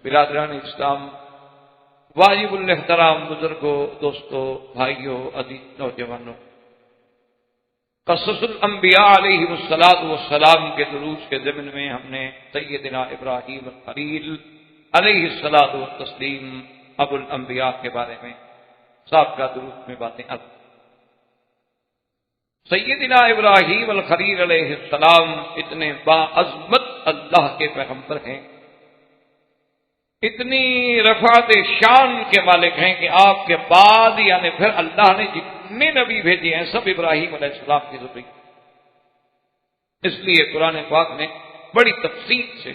برادران اسلام، واجب الاحترام بزرگوں، دوستوں، بھائیوں، عزیز نوجوانوں، قصص الانبیاء علیہ والسلام کے دروس کے ضمن میں ہم نے سیدنا ابراہیم الخلیل علیہ الصلاۃ والتسلیم ابو الانبیاء کے بارے میں سابقہ دروس میں باتیں عرض۔ سیدنا ابراہیم الخلیل علیہ السلام اتنے باعظمت اللہ کے پیغمبر ہیں، اتنی رفعت شان کے مالک ہیں کہ آپ کے بعد یعنی پھر اللہ نے جتنے نبی بھیجے ہیں سب ابراہیم علیہ السلام کی ذریہ۔ اس لیے قرآن پاک نے بڑی تفصیل سے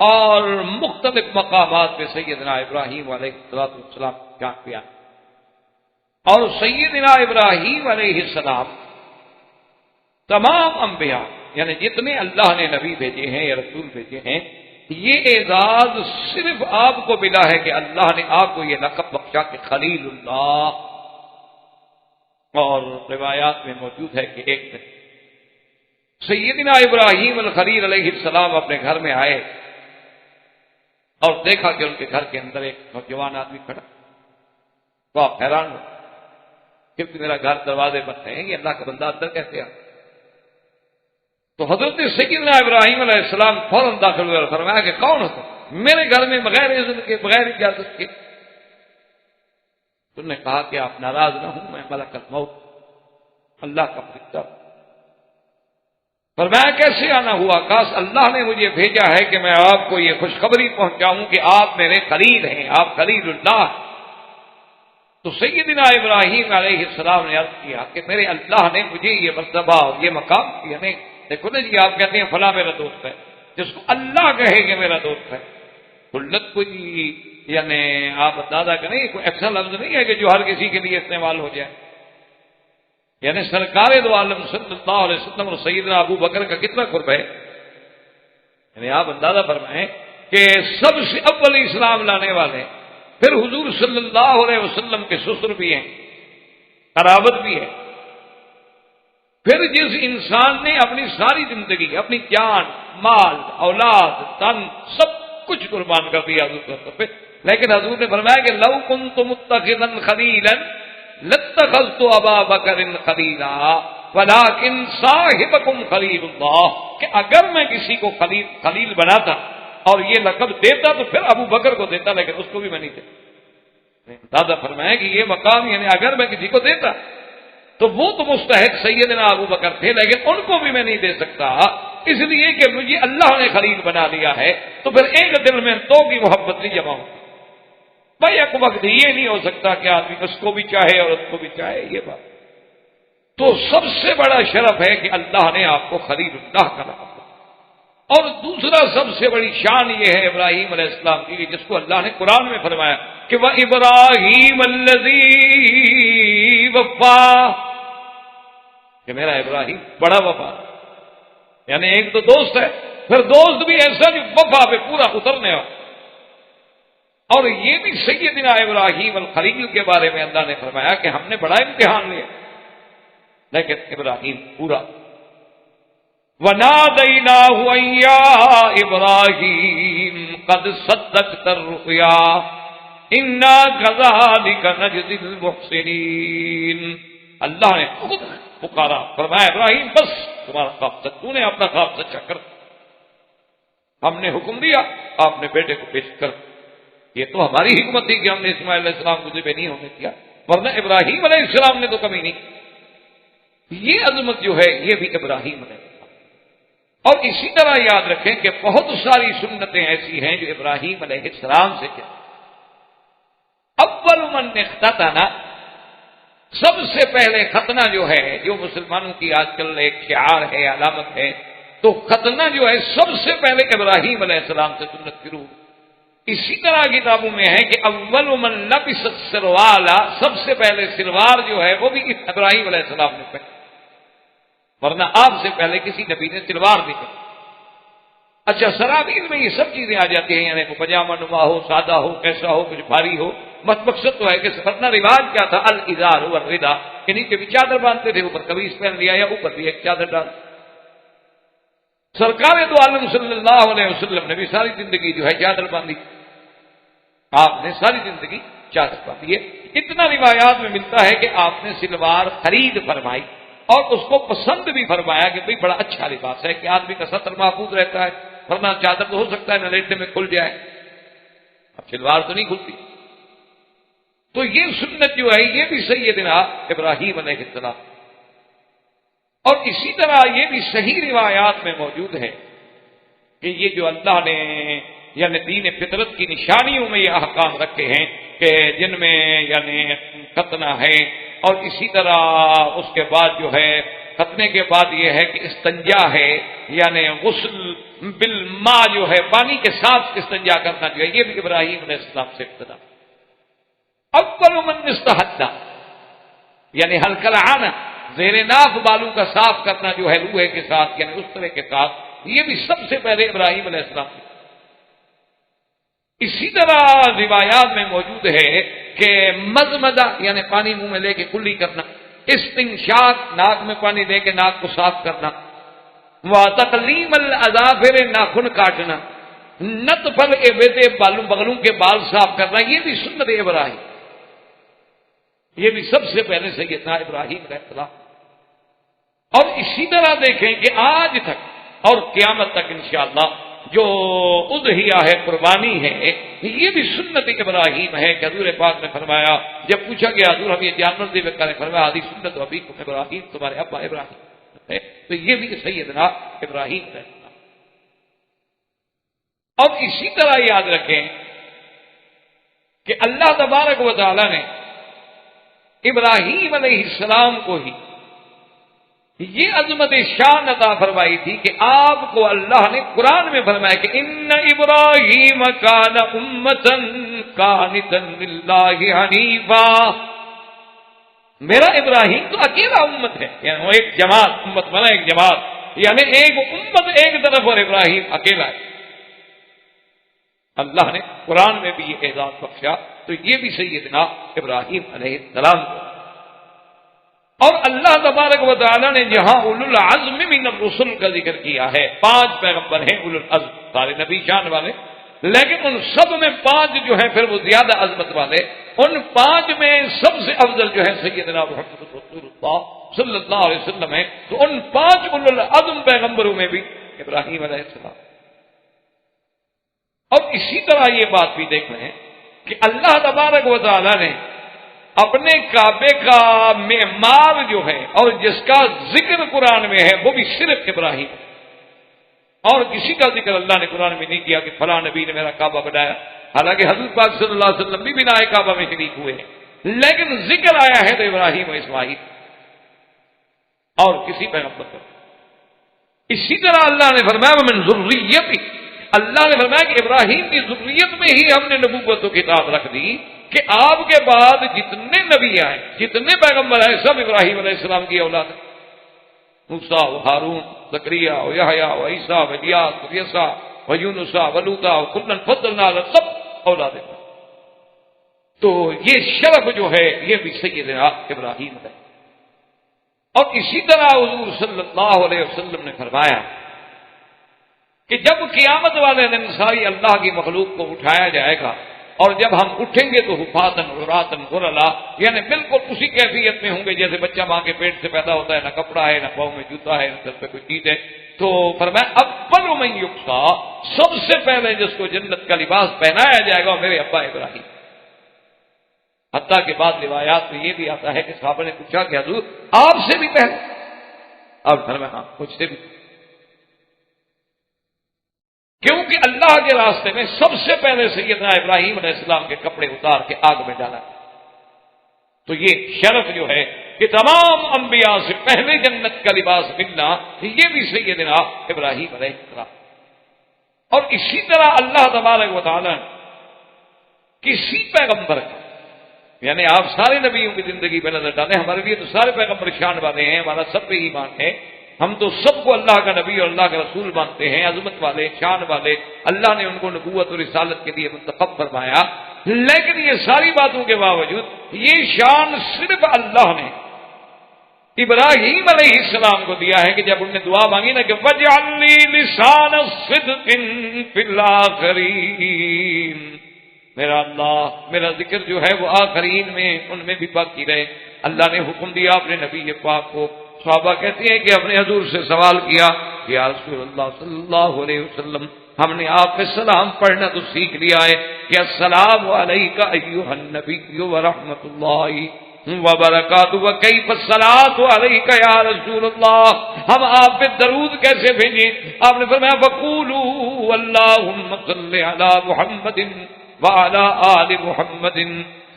اور مختلف مقامات پہ سیدنا ابراہیم علیہ السلام کا کیا، اور سیدنا ابراہیم علیہ السلام تمام انبیاء یعنی جتنے اللہ نے نبی بھیجے ہیں یا رسول بھیجے ہیں، یہ اعزاز صرف آپ کو ملا ہے کہ اللہ نے آپ کو یہ لقب بخشا کہ خلیل اللہ، اور روایات میں موجود ہے کہ ایک دن سیدنا ابراہیم الخلیل علیہ السلام اپنے گھر میں آئے اور دیکھا کہ ان کے گھر کے اندر ایک نوجوان آدمی کھڑا، تو آپ حیران ہو کہ میرا گھر دروازے بند ہیں، یہ اللہ کا بندہ اندر کیسے آ؟ تو حضرت سیدنا ابراہیم علیہ السلام فوراً داخل ہوئے اور فرمایا کہ کون ہو تم؟ میرے گھر میں بغیر اذن کے، بغیر اجازت کے؟ تم نے کہا کہ آپ ناراض نہ ہوں، میں ملک الموت اللہ کا فرشتہ۔ فرمایا کیسے آنا ہوا؟ کاش اللہ نے مجھے بھیجا ہے کہ میں آپ کو یہ خوشخبری پہنچاؤں کہ آپ میرے خلیل ہیں، آپ خلیل اللہ۔ تو سیدنا ابراہیم علیہ السلام نے عرض کیا کہ میرے اللہ نے مجھے یہ مرتبہ اور یہ مقام دیا ہے۔ دیکھو نا جی، آپ کہتے ہیں فلاں میرا دوست ہے، جس کو اللہ کہے کہ میرا دوست ہے، خلت کوئی یعنی آپ اندازہ کریں کوئی ایسا لفظ نہیں ہے کہ جو ہر کسی کے لیے استعمال ہو جائے۔ یعنی سرکار دو عالم صلی اللہ علیہ وسلم اور سیدنا ابو بکر کا کتنا قرب ہے، یعنی آپ اندازہ فرمائیں کہ سب سے اول اسلام لانے والے، پھر حضور صلی اللہ علیہ وسلم کے سسر بھی ہیں، قرابت بھی ہے، پھر جس انسان نے اپنی ساری زندگی، اپنی جان، مال، اولاد، تن سب کچھ قربان کر دیا حضور پہ، لیکن حضور نے فرمایا کہ لو کنت متخذا خلیلا لاتخذت ابا بکر خلیلا ولکن صاحبکم خلیل اللہ، کہ اگر میں کسی کو خلیل بناتا اور یہ لقب دیتا تو پھر ابو بکر کو دیتا، لیکن اس کو بھی میں نہیں دیتا۔ دادا فرمایا کہ یہ مقام یعنی اگر میں کسی کو دیتا تو وہ تو مستحق سیدنا ابو بکر تھے، لیکن ان کو بھی میں نہیں دے سکتا، اس لیے کہ مجھے اللہ نے خلیل بنا لیا ہے، تو پھر ایک دل میں دو کی محبت نہیں جمع ہوتی۔ بھائی ایک وقت یہ نہیں ہو سکتا کہ آدمی اس کو بھی چاہے اور اس کو بھی چاہے، یہ بات تو سب سے بڑا شرف ہے کہ اللہ نے آپ کو خلیل اللہ کا نام دیا۔ اور دوسرا سب سے بڑی شان یہ ہے ابراہیم علیہ السلام کی، جس کو اللہ نے قرآن میں فرمایا کہ وَإِبْرَاهِيمَ الَّذِي وَفَّى، کہ میرا ابراہیم بڑا وفا، یعنی ایک تو دوست ہے، پھر دوست بھی ایسا جو وفا پہ پورا اترنے والا۔ اور یہ بھی سیدنا ابراہیم الخلیل کے بارے میں اللہ نے فرمایا کہ ہم نے بڑا امتحان لیا، لیکن ابراہیم پورا۔ وَنَادَيْنَاهُ أَن يَا إِبْرَاهِيمُ قَدْ صَدَّقْتَ الرُّؤْيَا إِنَّا كَذَلِكَ نَجْزِي الْمُحْسِنِينَ، اللہ نے خود پکارا، فرمایا ابراہیم بس تمہارا خواب سچ، تو نے اپنا خواب سچا کر، ہم نے حکم دیا آپ نے بیٹے کو پیش کر۔ یہ تو ہماری حکمت تھی کہ ہم نے اسماعیل علیہ السلام کو ذبح نہیں ہونے دیا، ورنہ ابراہیم علیہ السلام نے تو کمی نہیں۔ یہ عظمت جو ہے یہ بھی ابراہیم علیہ السلام۔ اور اسی طرح یاد رکھیں کہ بہت ساری سنتیں ایسی ہیں جو ابراہیم علیہ السلام سے چلی۔ اول من اختتن، سب سے پہلے ختنہ جو ہے، جو مسلمانوں کی آج کل ایک شعار ہے، علامت ہے، تو ختنہ جو ہے سب سے پہلے ابراہیم علیہ السلام سے سنت شروع۔ اسی طرح کتابوں میں ہے کہ اول من لبس السروالا، سب سے پہلے سلوار جو ہے وہ بھی ابراہیم علیہ السلام نے پہنا، ورنہ آپ سے پہلے کسی نبی نے سلوار نہیں پہنی۔ اچھا، سرابیل میں یہ سب چیزیں آ جاتی ہیں، یعنی پجامہ نما ہو، سادہ ہو، کیسا ہو، کچھ بھاری ہو، مقصد تو ہے کہ ورنہ رواج کیا تھا، الازار والرداء، کہ نیچے بھی چادر باندھتے تھے، اوپر قمیص پہن لیا یا اوپر بھی ایک چادر ڈال۔ سرکار دو عالم صلی اللہ علیہ وسلم نے بھی ساری زندگی جو ہے چادر باندھی، آپ نے ساری زندگی چادر باندھی ہے۔ اتنا روایات میں ملتا ہے کہ آپ نے سلوار خرید فرمائی اور اس کو پسند بھی فرمایا کہ بھئی بڑا اچھا لباس ہے کہ آدمی کا سطر محفوظ رہتا ہے، ورنہ چادر تو ہو سکتا ہے نہ لیٹنے میں کھل جائے، اب سلوار تو نہیں کھلتی۔ تو یہ سنت جو ہے یہ بھی سیدنا ابراہیم علیہ السلام، اور اسی طرح یہ بھی صحیح روایات میں موجود ہے کہ یہ جو اللہ نے یعنی دین فطرت کی نشانیوں میں یہ احکام رکھے ہیں کہ جن میں یعنی ختنہ ہے، اور اسی طرح اس کے بعد جو ہے ختنے کے بعد یہ ہے کہ استنجا ہے، یعنی غسل بالماء جو ہے پانی کے ساتھ استنجا کرنا جو ہے، یہ بھی ابراہیم علیہ السلام سے ابتدا۔ اول من استحدہ یعنی حلق العانہ، زیر ناف بالوں کا صاف کرنا جو ہے روئے کے ساتھ یعنی اس طرح کے ساتھ، یہ بھی سب سے پہلے ابراہیم علیہ السلام سے۔ اسی طرح روایات میں موجود ہے کہ مزمدہ یعنی پانی منہ میں لے کے کلی کرنا، استنشاق ناک میں پانی لے کے ناک کو صاف کرنا، وتقلیم الاظافر ناخن کاٹنا، نتف الابط بالوں بغلوں کے بال صاف کرنا، یہ بھی سنت ابراہیم، یہ بھی سب سے پہلے سیدنا ابراہیم علیہ السلام۔ اور اسی طرح دیکھیں کہ آج تک اور قیامت تک انشاءاللہ جو اضحیہ ہے قربانی ہے یہ بھی سنت ابراہیم ہے کہ حضور پاک نے فرمایا جب پوچھا گیا حضور ہم یہ جانور ذبح کریں، فرمایا حدیث سنت ابیکم ابراہیم، تمہارے ابا ابراہیم ہے، تو یہ بھی سیدنا ابراہیم ہے۔ اور اسی طرح یاد رکھیں کہ اللہ تبارک و تعالی نے ابراہیم علیہ السلام کو ہی یہ عظمت شان عطا فرمائی تھی کہ آپ کو اللہ نے قرآن میں فرمایا کہ ان ابراہیم کان امۃ قانتا للہ حنیفا، میرا ابراہیم تو اکیلا امت ہے، یعنی وہ ایک جماعت، امت بنا ایک جماعت، یعنی ایک امت ایک طرف اور ابراہیم اکیلا ہے۔ اللہ نے قرآن میں بھی یہ اعزاز بخشا، تو یہ بھی سیدنا ابراہیم علیہ السلام کو۔ اور اللہ تبارک و تعالی نے جہاں اولو العزم من الرسل کا ذکر کیا ہے، 5 پیغمبر ہیں اولو العزم، سارے نبی شان والے، لیکن ان سب میں 5 جو ہیں پھر وہ زیادہ عظمت والے، ان 5 میں سب سے افضل جو ہے سیدنا محمد رسول اللہ صلی اللہ علیہ وسلم ہے۔ تو ان 5 اولو العزم پیغمبروں میں بھی ابراہیم علیہ السلام۔ اور اسی طرح یہ بات بھی دیکھ رہے ہیں کہ اللہ تبارک و تعالی نے اپنے کعبے کا معمار جو ہے اور جس کا ذکر قرآن میں ہے وہ بھی صرف ابراہیم، اور کسی کا ذکر اللہ نے قرآن میں نہیں کیا کہ فلاں نبی نے میرا کعبہ بنایا، حالانکہ حضرت پاک صلی اللہ علیہ وسلم بھی بنائے کعبہ میں شریک ہوئے ہیں، لیکن ذکر آیا ہے تو ابراہیم و اسماعیل اور کسی پیغمبر پر۔ اسی طرح اللہ نے فرمایا من ذریتی، اللہ نے فرمایا کہ ابراہیم کی ذریت میں ہی ہم نے نبوت و کتاب رکھ دی کہ آپ کے بعد جتنے نبی آئے جتنے پیغمبر آئے سب ابراہیم علیہ السلام کی اولاد ہے، موسیٰ و ہارون، زکریا و یحییٰ و عیسیٰ و الیاس و یسع و یونس و لوطا و کلا فضلنا علی سب اولاد ہے۔ تو یہ شرف جو ہے یہ بھی سیدنا ابراہیم ہے۔ اور اسی طرح حضور صلی اللہ علیہ وسلم نے فرمایا کہ جب قیامت والے دن ساری اللہ کی مخلوق کو اٹھایا جائے گا اور جب ہم اٹھیں گے تو حفاظن عراتن غرلا، یعنی بالکل اسی کیفیت میں ہوں گے جیسے بچہ ماں کے پیٹ سے پیدا ہوتا ہے، نہ کپڑا ہے نہ پاؤں میں جوتا ہے نہ سر پہ کوئی چیز ہے۔ تو فرمایا اول من یقصا، سب سے پہلے جس کو جنت کا لباس پہنایا جائے گا میرے ابا ابراہیم۔ حتیٰ کہ بعد روایات میں یہ بھی آتا ہے کہ صحابہ نے پوچھا کہ حضور آپ سے بھی پہلے؟ آپ فرمایا ہاں مجھ سے بھی، کیونکہ اللہ کے راستے میں سب سے پہلے سیدنا ابراہیم علیہ السلام کے کپڑے اتار کے آگ میں ڈالا۔ تو یہ شرف جو ہے کہ تمام انبیاء سے پہلے جنت کا لباس ملنا یہ بھی سیدنا ابراہیم علیہ السلام۔ اور اسی طرح اللہ تبارک و تعالی کسی پیغمبر کا، یعنی آپ سارے نبیوں کی زندگی پہ نظر ڈالیں، ہمارے لیے تو سارے پیغمبر شان والے ہیں، ہمارا سب پہ ایمان ہے، ہم تو سب کو اللہ کا نبی اور اللہ کا رسول مانتے ہیں، عظمت والے شان والے، اللہ نے ان کو نبوت اور رسالت کے لیے منتخب فرمایا، لیکن یہ ساری باتوں کے باوجود یہ شان صرف اللہ نے ابراہیم علیہ السلام کو دیا ہے کہ جب انہوں نے دعا مانگی نا کہ وَاجْعَلْ لِي لِسَانَ صِدْقٍ فِي الْآخِرِينَ، میرا اللہ میرا ذکر جو ہے وہ آخرین میں ان میں بھی باقی رہے. اللہ نے حکم دیا اپنے نبی پاک کو. صحابہ کہتے ہیں کہ اپنے حضور سے سوال کیا کہ یا رسول اللہ صلی اللہ علیہ وسلم، ہم نے آپ پہ سلام پڑھنا تو سیکھ لیا ہے کہ السلام علیک ایھا النبی ورحمۃ اللہ وبرکاتہ وکیف الصلاۃ علیک یا رسول اللہ، ہم آپ پہ درود کیسے بھیجیں؟ آپ نے فرمایا فقولوا اللہم صل علی محمد وعلی آل محمد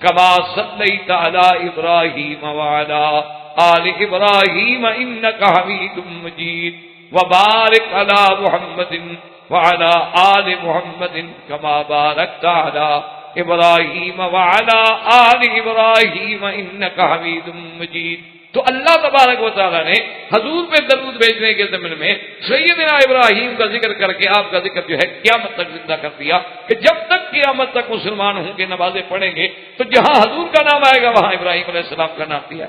کما صلیت علی ابراہیم وعلی آل ابراہیم انک حمید مجید وبارک علی محمد وعلى آل محمد كما باركت على ابراہیم وعلى آل ابراہیم انک حمید مجید. تو اللہ تبارک و تعالیٰ نے حضور پہ درود بھیجنے کے ضمن میں سیدنا ابراہیم کا ذکر کر کے آپ کا ذکر جو ہے قیامت تک زندہ کر دیا کہ جب تک قیامت تک مسلمان ہوں گے نمازیں پڑھیں گے تو جہاں حضور کا نام آئے گا وہاں ابراہیم علیہ السلام کا نام دیا.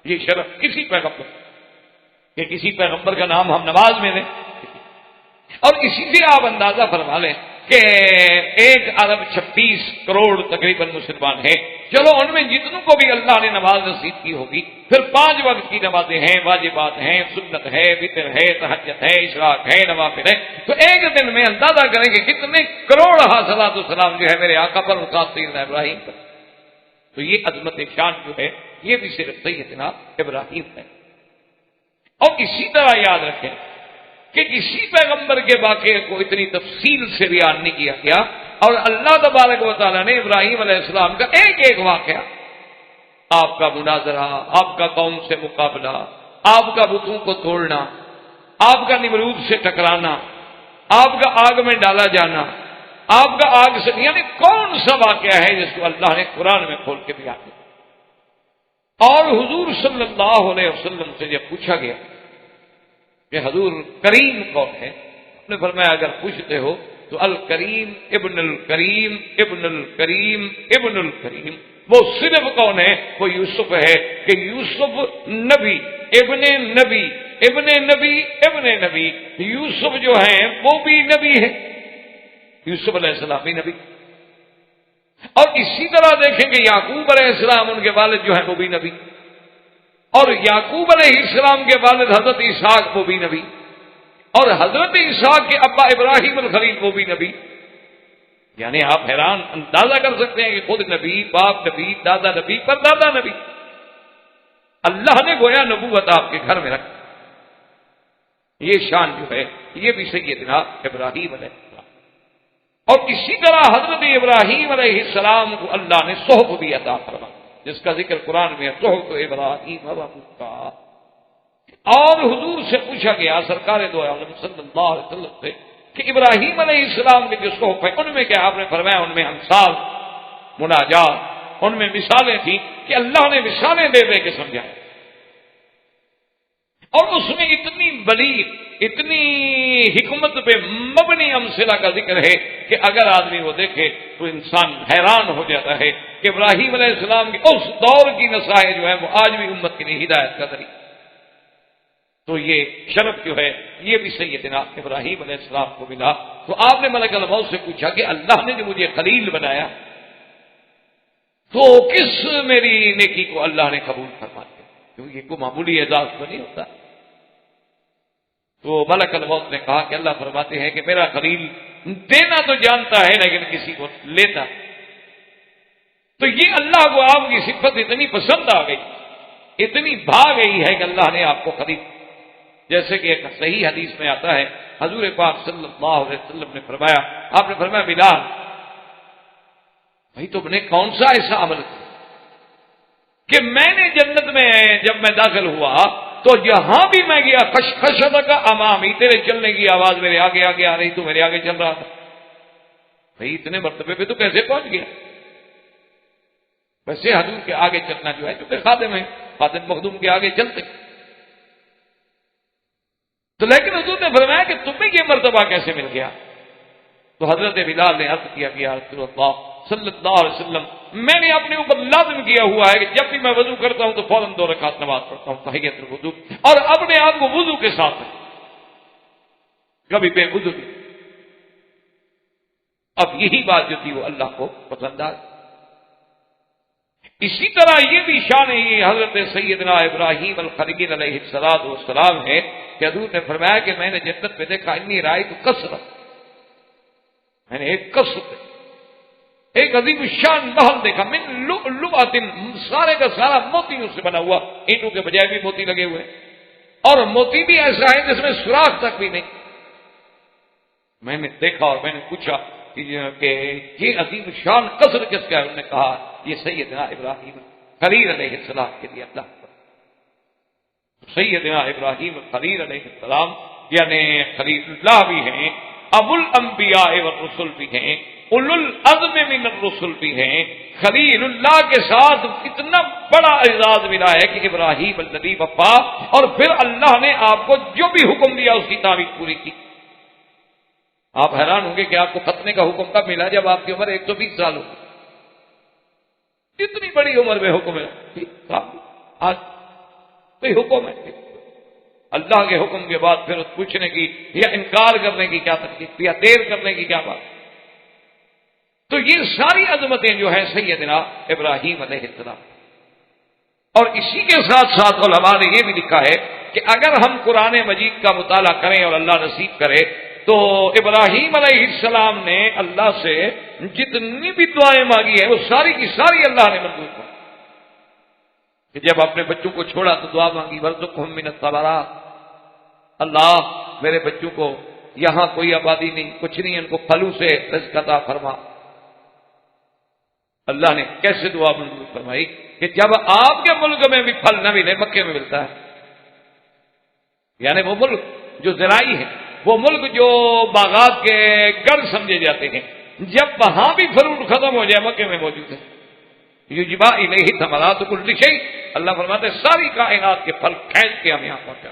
یہ شرف کسی پیغمبر کہ کسی پیغمبر کا نام ہم نماز میں لیں. اور اسی سے آپ اندازہ فرما لیں کہ 1.26 ارب تقریباً مسلمان ہیں. چلو ان میں جتنوں کو بھی اللہ نے نماز نصیب کی ہوگی، پھر 5 وقت کی نمازیں ہیں، واجبات ہیں، سنت ہے، وتر ہے، تہجد ہے، اشراق ہے، نوافل ہے، تو ایک دن میں اندازہ کریں کہ کتنے کروڑ صلاۃ والسلام جو ہے میرے آقا پر وقات سیدنا ابراہیم پر. تو یہ عظمت شان جو ہے یہ بھی صرف سیدنا ابراہیم ہے. اور اسی طرح یاد رکھیں کہ کسی پیغمبر کے واقعے کو اتنی تفصیل سے بیان نہیں کیا گیا، اور اللہ تبارک و تعالیٰ نے ابراہیم علیہ السلام کا ایک ایک واقعہ، آپ کا مناظرہ، آپ کا قوم سے مقابلہ، آپ کا بتوں کو توڑنا، آپ کا نمرود سے ٹکرانا، آپ کا آگ میں ڈالا جانا، آپ کا آگ سے، یعنی کون سا واقعہ ہے جس کو اللہ نے قرآن میں کھول کے بیان کیا. اور حضور صلی اللہ علیہ وسلم سے جب پوچھا گیا کہ حضور کریم کون ہے، آپ نے فرمایا اگر پوچھتے ہو تو الکریم ابن الکریم ابن الکریم ابن الکریم. وہ صرف کون ہے؟ وہ یوسف ہے کہ یوسف نبی ابن نبی ابن نبی ابن نبی. یوسف جو ہیں وہ بھی نبی ہے، یوسف علیہ السلام بھی نبی. اور اسی طرح دیکھیں کہ یعقوب علیہ السلام ان کے والد جو ہیں وہ بھی نبی، اور یعقوب علیہ السلام کے والد حضرت اسحاق وہ بھی نبی، اور حضرت اسحاق کے ابا ابراہیم الخلیل وہ بھی نبی. یعنی آپ حیران اندازہ کر سکتے ہیں کہ خود نبی، باپ نبی، دادا نبی، پر دادا نبی. اللہ نے گویا نبوت آپ کے گھر میں رکھ. یہ شان جو ہے یہ بھی سیدنا ابراہیم علیہ السلام. اور اسی طرح حضرت ابراہیم علیہ السلام کو اللہ نے صحف بھی عطا فرمایا جس کا ذکر قرآن میں ہے، صحف ابراہیم وموسیٰ. اور حضور سے پوچھا گیا سرکار دو عالم صلی اللہ علیہ وسلم سے کہ ابراہیم علیہ السلام کے جو صحف ہے ان میں کیا؟ آپ نے فرمایا ان میں امثال، مناجات، ان میں مثالیں تھیں کہ اللہ نے مثالیں دے دے کے سمجھایا. اور اس میں اتنی بلیغ، اتنی حکمت پہ مبنی امثلہ کا ذکر ہے کہ اگر آدمی وہ دیکھے تو انسان حیران ہو جاتا ہے کہ ابراہیم علیہ السلام کی اس دور کی نصائح جو ہے وہ آج بھی امت کے لیے ہدایت کا ذریعہ. تو یہ شرف جو ہے یہ بھی سیدنا ابراہیم علیہ السلام کو ملا. تو آپ نے ملک الموت سے پوچھا کہ اللہ نے جو مجھے خلیل بنایا تو کس میری نیکی کو اللہ نے قبول فرما دیا، کیونکہ یہ کوئی معمولی اعزاز تو نہیں ہوتا. تو ملک الموت نے کہا کہ اللہ فرماتے ہیں کہ میرا خلیل دینا تو جانتا ہے لیکن کسی کو لیتا. تو یہ اللہ کو آپ کی صفت اتنی پسند آ گئی، اتنی بھا گئی ہے کہ اللہ نے آپ کو خلید. جیسے کہ ایک صحیح حدیث میں آتا ہے حضور پاک صلی اللہ علیہ وسلم نے فرمایا، آپ نے فرمایا بلال بھائی تم نے کون سا ایسا عمل کیا کہ میں نے جنت میں جب میں داخل ہوا تو جہاں بھی میں گیا خشخشت کا امامی، تیرے چلنے کی آواز میرے آگے آگے آ رہی، تو میرے آگے چل رہا تھا. بھائی اتنے مرتبے پہ تو کیسے پہنچ گیا؟ ویسے حضور کے آگے چلنا جو ہے چونکہ خادم ہے، خادم مخدوم کے آگے چلتے. تو لیکن حضور نے فرمایا کہ تمہیں یہ مرتبہ کیسے مل گیا؟ تو حضرت بلال نے عرض کیا کہ یا رسول اللہ صلی اللہ علیہ وسلم، میں نے اپنے اوپر لازم کیا ہوا ہے کہ جب بھی میں وضو کرتا ہوں تو فوراً 2 رکعت نماز پڑھتا ہوں تحیۃ الوضو، اور اپنے آپ کو وضو کے ساتھ ہے، کبھی بے وضو نہیں۔ اب یہی بات جو تھی وہ اللہ کو پسند آئی۔ اسی طرح یہ بھی شان یہ حضرت سیدنا ابراہیم الخلیل علیہ السلام ہے کہ حضور نے فرمایا کہ میں نے جنت میں دیکھا انی رأیت کثرت، میں نے ایک کثرت، ایک عظیم شان محل دیکھا، من لؤلؤۃ، سارے کا سارا موتیوں سے بنا ہوا، اینٹوں کے بجائے بھی موتی لگے ہوئے، اور موتی بھی ایسا ہے جس میں سوراخ تک بھی نہیں۔ میں نے دیکھا اور میں نے پوچھا کہ یہ عظیم شان قصر کس کا ہے؟ انہوں نے کہا یہ سیدنا ابراہیم خلیل علیہ السلام کے لیے اللہ پر۔ سیدنا ابراہیم خلیل علیہ السلام یعنی خلیل اللہ بھی ہیں، ابو الانبیاء والرسل بھی ہیں، اولو العزم من الرسل بھی ہیں۔ خلیل اللہ کے ساتھ اتنا بڑا اعزاز ملا ہے کہ ابراہیم الذی وفا، اور پھر اللہ نے آپ کو جو بھی حکم دیا اس کی تعمیل پوری کی۔ آپ حیران ہوں گے کہ آپ کو ختنے کا حکم کب ملا؟ جب آپ کی عمر 120 سال ہوگی۔ اتنی بڑی عمر میں حکم ہے، آج کوئی حکم ہے؟ اللہ کے حکم کے بعد پھر پوچھنے کی یا انکار کرنے کی کیا تکلیف یا دیر کرنے کی کیا بات؟ تو یہ ساری عظمتیں جو ہیں سیدنا ابراہیم علیہ السلام۔ اور اسی کے ساتھ ساتھ علماء نے یہ بھی لکھا ہے کہ اگر ہم قرآن مجید کا مطالعہ کریں اور اللہ نصیب کرے تو ابراہیم علیہ السلام نے اللہ سے جتنی بھی دعائیں مانگی ہیں وہ ساری کی ساری اللہ نے منظور کر۔ کہ جب اپنے بچوں کو چھوڑا تو دعا مانگی ورزقہم من الثمرات، اللہ میرے بچوں کو یہاں کوئی آبادی نہیں، کچھ نہیں، ان کو پھلوں سے رزق عطا فرما۔ اللہ نے کیسے دعا منظور فرمائی کہ جب آپ کے ملک میں بھی پھل نہ ملے مکے میں ملتا ہے، یعنی وہ ملک جو زراعی ہے، وہ ملک جو باغات کے گڑھ سمجھے جاتے ہیں، جب وہاں بھی فروٹ ختم ہو جائے مکے میں موجود ہے۔ یجبا الیہ ثمرات کل شیء، اللہ فرماتے ہیں ساری کائنات کے پھل کھینچ کے ہم یہاں پہنچا۔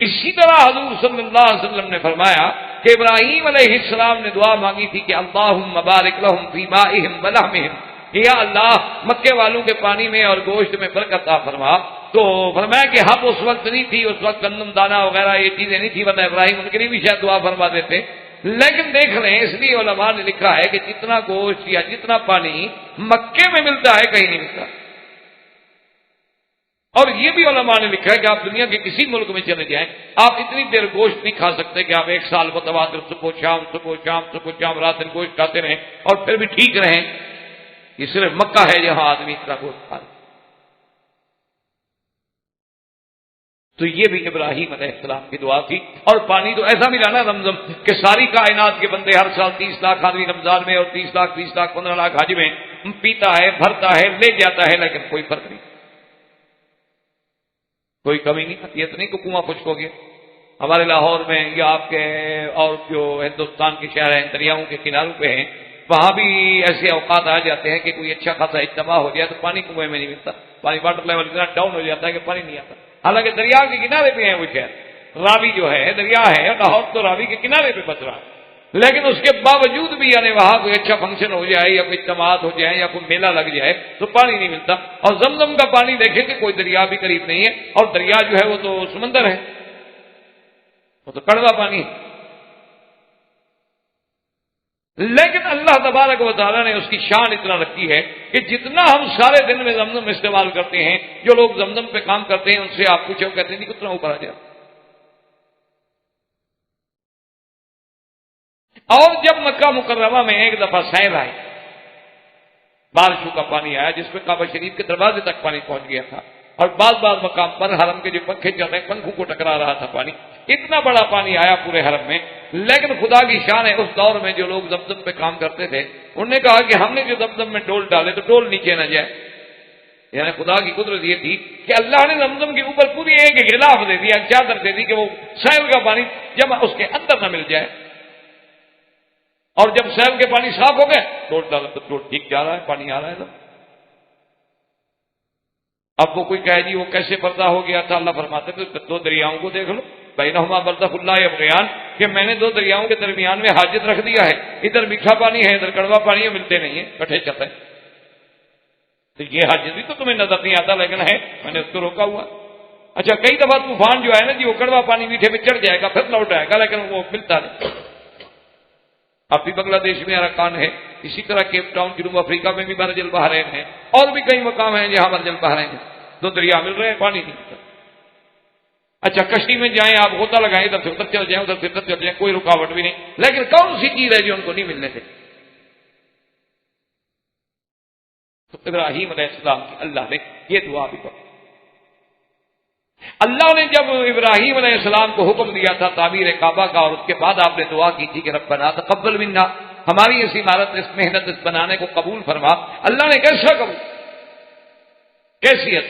اسی طرح حضور صلی اللہ علیہ وسلم نے فرمایا کہ ابراہیم علیہ السلام نے دعا مانگی تھی کہ اللہم بارک لہم فی مائہم ولحمہم، یا اللہ مکے والوں کے پانی میں اور گوشت میں برکت عطا فرما۔ تو فرمایا کہ ہم اس وقت نہیں تھی، اس وقت گندم دانہ وغیرہ یہ چیزیں نہیں تھی، ورنہ ابراہیم ان کے لیے بھی شاید دعا فرما دیتے۔ لیکن دیکھ رہے ہیں، اس لیے علماء نے لکھا ہے کہ جتنا گوشت یا جتنا پانی مکے میں ملتا ہے کہیں نہیں ملتا۔ اور یہ بھی علماء نے لکھا ہے کہ آپ دنیا کے کسی ملک میں چلے جائیں، آپ اتنی دیر گوشت نہیں کھا سکتے کہ آپ 1 سال متواتر صبح شام رات دن گوشت کھاتے رہیں اور پھر بھی ٹھیک رہیں۔ یہ صرف مکہ ہے جہاں آدمی اتنا گوشت کھا رہے۔ تو یہ بھی ابراہیم علیہ السلام کی دعا تھی۔ اور پانی تو ایسا ملا نا زمزم کہ ساری کائنات کے بندے ہر سال 30 لاکھ آدمی رمضان میں اور 30 لاکھ 20 لاکھ 15 لاکھ حج میں پیتا ہے، بھرتا ہے، لے جاتا ہے، لیکن کوئی فرق نہیں، کوئی کمی نہیں آتی۔ یہ تو نہیں کہ کنواں خشک ہو گیا۔ ہمارے لاہور میں یا آپ کے اور جو ہندوستان کے شہر ہیں دریاؤں کے کناروں پہ ہیں، وہاں بھی ایسے اوقات آ جاتے ہیں کہ کوئی اچھا خاصا اجتماع ہو جائے تو پانی کنویں میں نہیں ملتا، پانی واٹر لیول اتنا ڈاؤن ہو جاتا ہے کہ پانی نہیں آتا۔ حالانکہ دریا کے کنارے پہ ہیں وہ شہر، راوی جو ہے دریا ہے، لاہور تو راوی کے کنارے پہ بس رہا ہے، لیکن اس کے باوجود بھی یعنی وہاں کوئی اچھا فنکشن ہو جائے یا کوئی اجتماعات ہو جائے یا کوئی میلہ لگ جائے تو پانی نہیں ملتا۔ اور زمزم کا پانی دیکھیں کہ کوئی دریا بھی قریب نہیں ہے، اور دریا جو ہے وہ تو سمندر ہے، وہ تو کڑوا پانی ہے۔ لیکن اللہ تبارک و تعالیٰ نے اس کی شان اتنا رکھی ہے کہ جتنا ہم سارے دن میں زمزم استعمال کرتے ہیں، جو لوگ زمزم پہ کام کرتے ہیں ان سے آپ پوچھو کہتے ہیں کتنا اوپر آ جائے۔ اور جب مکہ مکرمہ میں ایک دفعہ سیل آئی، بارشوں کا پانی آیا جس میں کعبہ شریف کے دروازے تک پانی پہنچ گیا تھا، اور بعض مقام پر حرم کے جو پنکھے چل رہے ہیں پنکھوں کو ٹکرا رہا تھا پانی، اتنا بڑا پانی آیا پورے حرم میں۔ لیکن خدا کی شان ہے اس دور میں جو لوگ زمزم پہ کام کرتے تھے انہوں نے کہا کہ ہم نے جو زمزم میں ڈول ڈالے تو ڈول نیچے نہ جائے۔ یعنی خدا کی قدرت یہ تھی کہ اللہ نے زمزم کے اوپر پوری ایک غلاف دے دیا، چادر دے دی کہ وہ سیل کا پانی جب اس کے اندر نہ مل جائے، اور جب سیل کے پانی صاف ہو گئے ڈول ڈالا تو ڈول ٹھیک جا رہا ہے، پانی آ رہا ہے۔ اب وہ کوئی کہے جی وہ کیسے پردہ ہو گیا تھا، اللہ فرماتے تھے 2 دریاؤں کو دیکھ لو، بینہما برزخ لا یبغیان کہ میں نے دو دریاؤں کے درمیان میں حاجت رکھ دیا ہے، ادھر میٹھا پانی ہے ادھر کڑوا پانی ہے، ملتے نہیں ہیں، کٹھے چلتے ہیں۔ تو یہ حاجت بھی تو تمہیں نظر نہیں آتا لیکن ہے، میں نے اس کو روکا ہوا۔ اچھا کئی دفعہ طوفان جو ہے نا جی وہ کڑوا پانی میٹھے میں چڑھ جائے گا پھر لوٹ آئے گا لیکن وہ ملتا نہیں۔ اب بھی بنگلہ دیش میں اراکان ہے، اسی طرح کیپ ٹاؤن جنوب افریقہ میں بھی مرج البحرین ہے، اور بھی کئی مقام ہیں جہاں مرج البحرین ہے، دو دریا مل رہے ہیں پانی نہیں ملتا۔ اچھا کشتی میں جائیں آپ غوطہ لگائیں ادھر سے ادھر چل جائیں ادھر سے ادھر چل جائیں، کوئی رکاوٹ بھی نہیں، لیکن کون سی چیز ہے جو ان کو نہیں ملنے سے؟ تو ابراہیم علیہ السلام کی اللہ نے یہ دعا بھی پڑھی۔ اللہ نے جب ابراہیم علیہ السلام کو حکم دیا تھا تعمیر کعبہ کا، اور اس کے بعد آپ نے دعا کی تھی کہ ربنا تقبل منا، ہماری اس عمارت اس محنت اس بنانے کو قبول فرما، اللہ نے کیسا قبول، کیسیت؟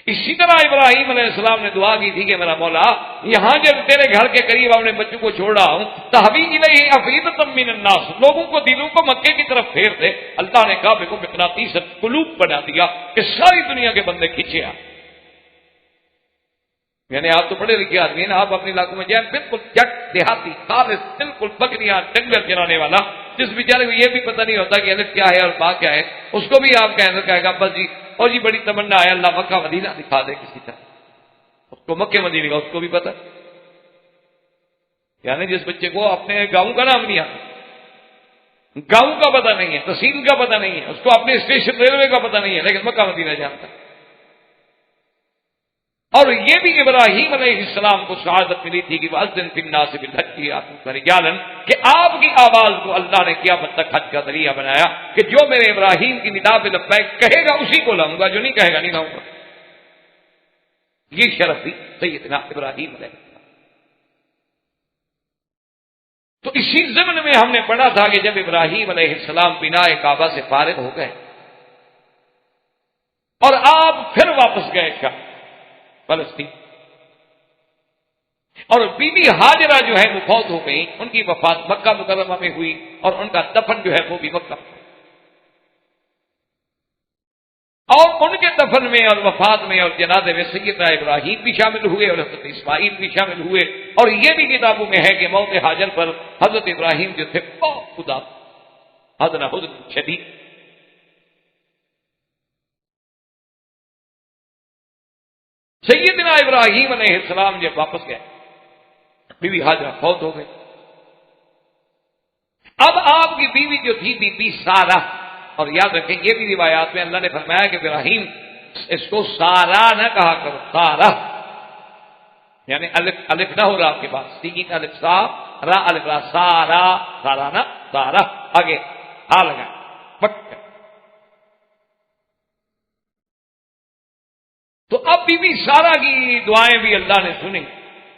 اسی طرح ابراہیم علیہ السلام نے دعا کی تھی کہ میرا مولا یہاں جب تیرے گھر کے قریب اپنے بچوں کو چھوڑ رہا ہوں تحویل الیہ افئدۃ من الناس، لوگوں کو دلوں کو مکے کی طرف پھیر دے۔ اللہ نے کعبے کو مقناطیس قلوب بنا دیا کہ ساری دنیا کے بندے کھینچے آ، یعنی آپ تو پڑھے لکھے آدمی ہیں، آپ اپنے علاقوں میں جائیں بالکل جٹ دیہاتی خالص بالکل بکریاں ڈنگر چرانے والا، جس بیچارے کو یہ بھی پتہ نہیں ہوتا کہ الف کیا ہے اور با کیا ہے، اس کو بھی آپ کہے گا بس جی اور جی بڑی تمنا ہے اللہ مکہ مدینہ دکھا دے کسی طرح، اس کو مکے مدینہ کا اس کو بھی پتہ، یعنی جس بچے کو اپنے گاؤں کا نام نہیں آتا، گاؤں کا پتہ نہیں ہے، تحصیل کا پتہ نہیں ہے، اس کو اپنے اسٹیشن ریلوے کا پتہ نہیں ہے، لیکن مکہ مدینہ جانتا ہے۔ اور یہ بھی ابراہیم علیہ السلام کو شہادت ملی تھی کہ وَأَذِّن فِي النَّاسِ بِالْحَجِّ يَأْتُوكَ رِجَالًا، کہ آپ کی آواز کو اللہ نے قیامت تک حج کا ذریعہ بنایا کہ جو میرے ابراہیم کی ندا پہ لبیک کہے گا اسی کو لاؤں گا، جو نہیں کہے گا نہیں لاؤں گا۔ یہ شرف تھی سیدنا ابراہیم علیہ السلام۔ تو اسی ضمن میں ہم نے پڑھا تھا کہ جب ابراہیم علیہ السلام بنائے کعبہ سے فارغ ہو گئے اور آپ پھر واپس گئے شام فلسطین، اور بی بی ہاجرہ جو ہے وہ فوت ہو گئی، ان کی وفات مکہ مکرمہ میں ہوئی اور ان کا دفن جو ہے وہ بھی مکہ، اور ان کے دفن میں اور وفات میں اور جنازے میں سیدنا ابراہیم بھی شامل ہوئے اور حضرت اسماعیل بھی شامل ہوئے، اور یہ بھی کتابوں میں ہے کہ موت ہاجر پر حضرت ابراہیم جو تھے بہت خدا حضر شدید۔ سیدنا ابراہیم علیہ السلام جب واپس گئے بیوی ہاجرہ فوت ہو گئی، اب آپ کی بیوی جو تھی بی بی سارہ، اور یاد رکھیں یہ بھی روایات میں اللہ نے فرمایا کہ ابراہیم اس کو سارہ نہ کہا کرو، سارہ یعنی الف نہ ہو رہا آپ کے پاس، سین الف سا را الف را، سارہ سارہ نہ سارہ، آگے ہا لگا پکا۔ تو اب بی بی سارہ کی دعائیں بھی اللہ نے سنی،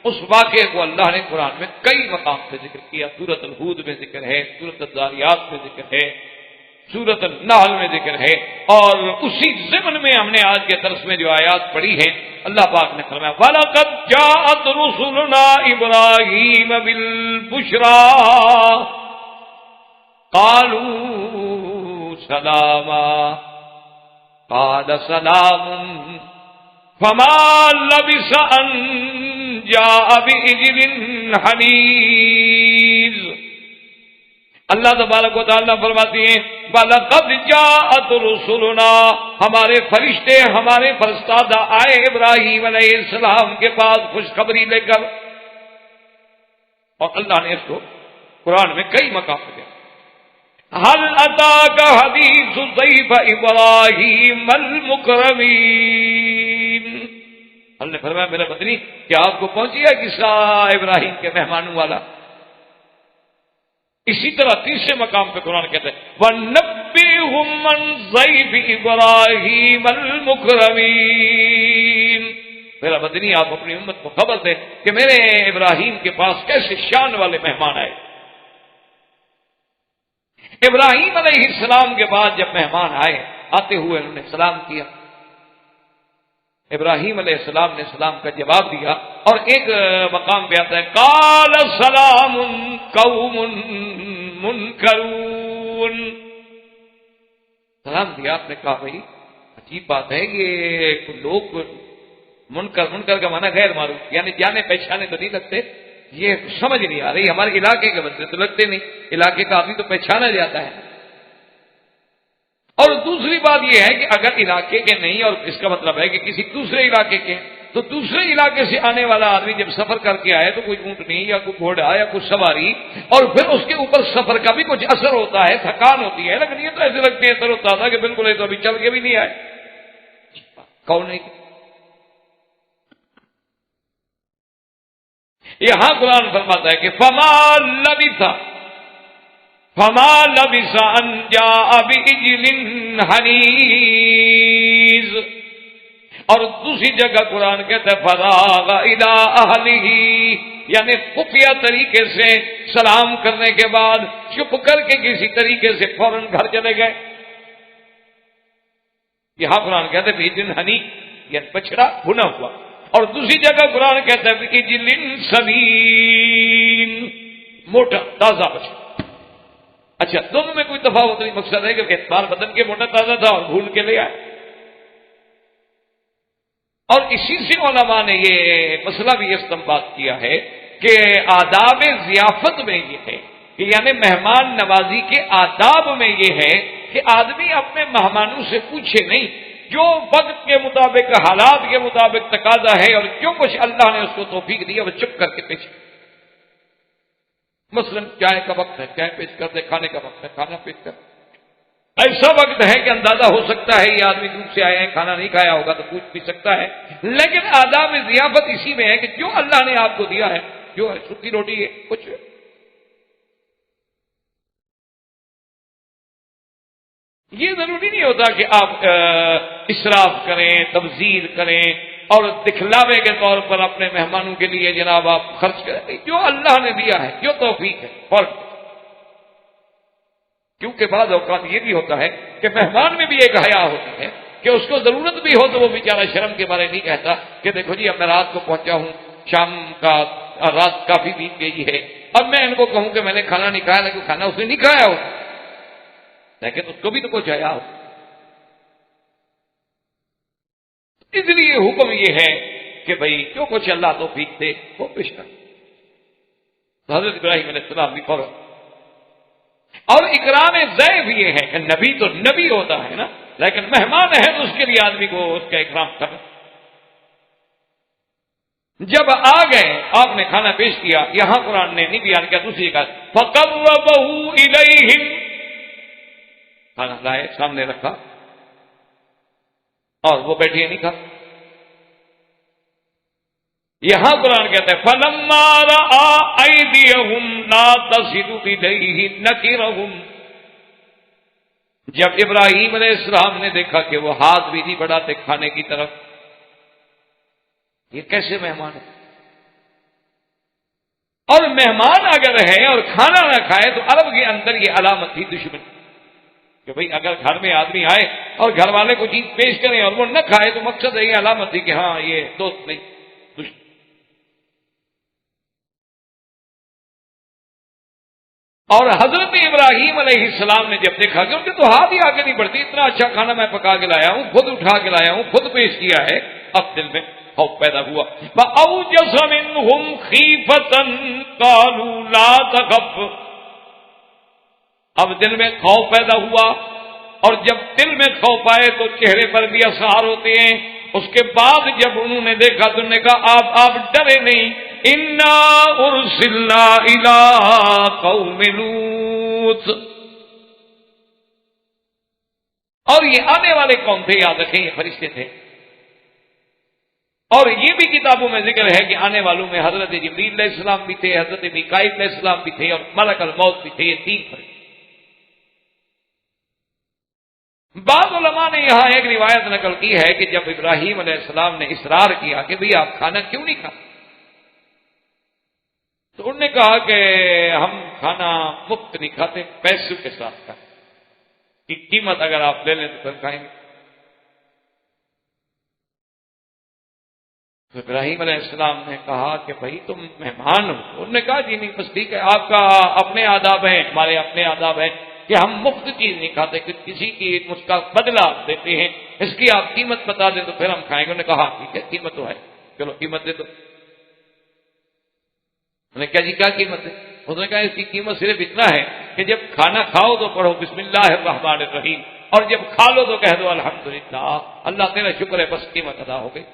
اس واقعے کو اللہ نے قرآن میں کئی مقام پہ ذکر کیا، سورۃ الہود میں ذکر ہے، سورۃ الذاریات میں ذکر ہے، سورۃ النحل میں ذکر ہے، اور اسی ضمن میں ہم نے آج کے درس میں جو آیات پڑھی ہیں اللہ پاک نے فرمایا وَلَقَدْ جَاءَتْ رُسُلُنَا إِبْرَاهِيمَ بِالْبُشْرَىٰ قَالُوا سَلَامًا قَالَ سَلَامٌ فَمَا لَبِثَ أَن جَاءَ بِعِجْلٍ حَنِيذٍ۔ اللہ تبارک و تعالیٰ فرماتی ہیں وَلَقَدْ جَاءَتْ رُسُلُنَا، ہمارے فرشتے ہمارے فرستادہ آئے ابراہیم علیہ السلام کے پاس خوشخبری لے کر، اور اللہ نے اس کو قرآن میں کئی مقام پہ دیا، هَلْ أَتَاكَ حَدِيثُ ضَيْفِ إِبْرَاهِيمَ الْمُكْرَمِينَ۔ اللہ نے فرمایا میرا بدنی کیا آپ کو پہنچی ہے قصہ ابراہیم کے مہمانوں والا؟ اسی طرح تیسرے مقام پہ قرآن کہتے ہیں وَنَبِّئْهُمْ عَنْ ضَيْفِ إِبْرَاهِيمَ الْمُكْرَمِينَ۔ میرا بدنی آپ اپنی امت کو خبر دیں کہ میرے ابراہیم کے پاس کیسے شان والے مہمان آئے۔ ابراہیم علیہ السلام کے بعد جب مہمان آئے آتے ہوئے انہوں نے سلام کیا، ابراہیم علیہ السلام نے سلام کا جواب دیا، اور ایک مقام پہ آتا ہے قال سلام قوم منکرون، سلام دیا، آپ نے کہا بھائی عجیب بات ہے کہ لوگ منکر کا معنی غیر معروف، یعنی جانے پہچانے تو نہیں لگتے، یہ سمجھ نہیں آ رہی، ہمارے علاقے کے بندے تو لگتے نہیں، علاقے کا آدمی تو پہچانا جاتا ہے۔ اور دوسری بات یہ ہے کہ اگر علاقے کے نہیں، اور اس کا مطلب ہے کہ کسی دوسرے علاقے کے، تو دوسرے علاقے سے آنے والا آدمی جب سفر کر کے آئے تو کوئی اونٹنی یا کوئی گھوڑا یا کوئی سواری، اور پھر اس کے اوپر سفر کا بھی کچھ اثر ہوتا ہے، تھکان ہوتی ہے، لیکن یہ تو ایسے لگتے ہیں اثر ہوتا تھا کہ بالکل یہ تو ابھی چل کے بھی نہیں آئے، کون نہیں۔ یہاں قرآن فرماتا ہے کہ فما لبث ان جاء بعجل حنیذ، اور دوسری جگہ قرآن کہتا ہے فراغ الی اہلہ، یعنی خفیہ طریقے سے سلام کرنے کے بعد چپ کر کے کسی طریقے سے فوراً گھر چلے گئے۔ یہاں قرآن کہتا ہے بعجل حنیذ، یعنی بچڑا بھنا ہوا، اور دوسری جگہ قرآن کہتا ہے بعجل سمین، موٹا تازہ بچڑا۔ اچھا، دونوں میں کوئی تفاوت نہیں، مقصد ہے کہ اعتبار بدن کے موٹا تازہ تھا اور بھول کے لے آئے۔ اور اسی سے علماء نے یہ مسئلہ بھی استنباط کیا ہے کہ آداب ضیافت میں یہ ہے کہ یعنی مہمان نوازی کے آداب میں یہ ہے کہ آدمی اپنے مہمانوں سے پوچھے نہیں، جو وقت کے مطابق، حالات کے مطابق تقاضا ہے اور جو کچھ اللہ نے اس کو توفیق دی وہ چپ کر کے پیش۔ مثلا چائے کا وقت ہے، چائے پیش کر دے، کھانے کا وقت ہے، کھانا پیش کر دے۔ ایسا وقت ہے کہ اندازہ ہو سکتا ہے یہ آدمی دور سے آئے ہیں، کھانا نہیں کھایا ہوگا تو پوچھ بھی سکتا ہے، لیکن آداب ضیافت اسی میں ہے کہ جو اللہ نے آپ کو دیا ہے، جو ہے سوکھی روٹی ہے، کچھ یہ ضروری نہیں ہوتا کہ آپ اسراف کریں، تبذیر کریں اور دکھلاوے کے طور پر اپنے مہمانوں کے لیے جناب آپ خرچ کریں، جو اللہ نے دیا ہے، جو توفیق ہے، فرق۔ کیونکہ بعض اوقات یہ بھی ہوتا ہے کہ مہمان میں بھی ایک حیا ہوتی ہے کہ اس کو ضرورت بھی ہو تو وہ بیچارہ شرم کے بارے نہیں کہتا کہ دیکھو جی اب میں رات کو پہنچا ہوں، شام کا رات کافی بیت گئی ہے، اب میں ان کو کہوں کہ میں نے کھانا نہیں کھایا، لیکن کھانا اس نے نہیں کھایا ہوتا، لیکن اس کو بھی تو کچھ حیا ہو۔ اس لیے حکم یہ ہے کہ بھئی جو کچھ اللہ توفیق دے وہ پیش کر۔ حضرت ابراہیم علیہ السلام بھی فوراً، اور اکرام ضیف یہ ہے کہ نبی تو نبی ہوتا ہے نا، لیکن مہمان ہے تو اس کے لیے آدمی کو اس کا اکرام کرنا۔ جب آ گئے آپ نے کھانا پیش کیا، یہاں قرآن نے نہیں بیان کیا، دوسری جگہ فَقَرَّبَهُ إِلَيْهِمْ، کھانا لائے سامنے رکھا اور وہ بیٹھے نہیں کھا۔ یہاں قرآن کہتا ہے فَلَمَّا رَأَىٰ أَيْدِيَهُمْ لَا تَصِلُ إِلَيْهِ نَكِرَهُمْ، جب ابراہیم علیہ السلام نے دیکھا کہ وہ ہاتھ بھی نہیں بڑھاتے کھانے کی طرف، یہ کیسے مہمان ہے؟ اور مہمان اگر ہے اور کھانا نہ کھائے تو عرب کے اندر یہ علامت تھی دشمن کہ بھئی اگر گھر میں آدمی آئے اور گھر والے کو چیز پیش کریں اور وہ نہ کھائے تو مقصد ہے یہ علامت تھی کہ ہاں یہ دوست نہیں، دشمن۔ اور حضرت ابراہیم علیہ السلام نے جب دیکھا کہ ان کے تو ہاتھ ہی آگے نہیں بڑھتی، اتنا اچھا کھانا میں پکا کے لایا ہوں، خود اٹھا کے لایا ہوں، خود پیش کیا ہے، اب دل میں خوف پیدا ہوا۔ وَأَوْجَسَ مِنْهُمْ خِيفَةً قَالُوا لَا تَخَفْ، اب دل میں خوف پیدا ہوا، اور جب دل میں خوف آئے تو چہرے پر بھی اثار ہوتے ہیں۔ اس کے بعد جب انہوں نے دیکھا تو انہوں نے کہا آپ ڈرے نہیں، اِنَّا أُرْسِلْنَا إِلَىٰ قَوْمِ لُوطٍ، اور یہ آنے والے کون تھے؟ یاد رکھیں یہ فرشتے تھے، اور یہ بھی کتابوں میں ذکر ہے کہ آنے والوں میں حضرت جبریل علیہ السلام بھی تھے، حضرت میکائیل علیہ السلام بھی تھے، اور ملک الموت بھی تھے، یہ تین فرشتے۔ بعض علماء نے یہاں ایک روایت نقل کی ہے کہ جب ابراہیم علیہ السلام نے اصرار کیا کہ بھئی آپ کھانا کیوں نہیں کھاتے، تو انہوں نے کہا کہ ہم کھانا مفت نہیں کھاتے، پیسوں کے ساتھ کھاتے، کی قیمت اگر آپ لے لیں تو پھر کھائیں گے۔ تو ابراہیم علیہ السلام نے کہا کہ بھائی تم مہمان ہو، انہوں نے کہا جی نہیں بس ٹھیک ہے، آپ کا اپنے آداب ہیں، ہمارے اپنے آداب ہیں، کہ ہم مفت چیز نہیں کھاتے، کہ کسی کی اس کا بدلہ دیتے ہیں، اس کی آپ قیمت بتا دیں تو پھر ہم کھائیں گے۔ انہوں نے کہا ٹھیک ہے قیمت تو ہے، چلو قیمت دے دو۔ انہوں نے کہا جی کیا قیمت ہے؟ اس نے کہا اس کی قیمت صرف اتنا ہے کہ جب کھانا کھاؤ تو پڑھو بسم اللہ الرحمن الرحیم، اور جب کھا لو تو کہہ دو الحمدللہ، اللہ تیرا شکر ہے، بس قیمت ادا ہو گئی۔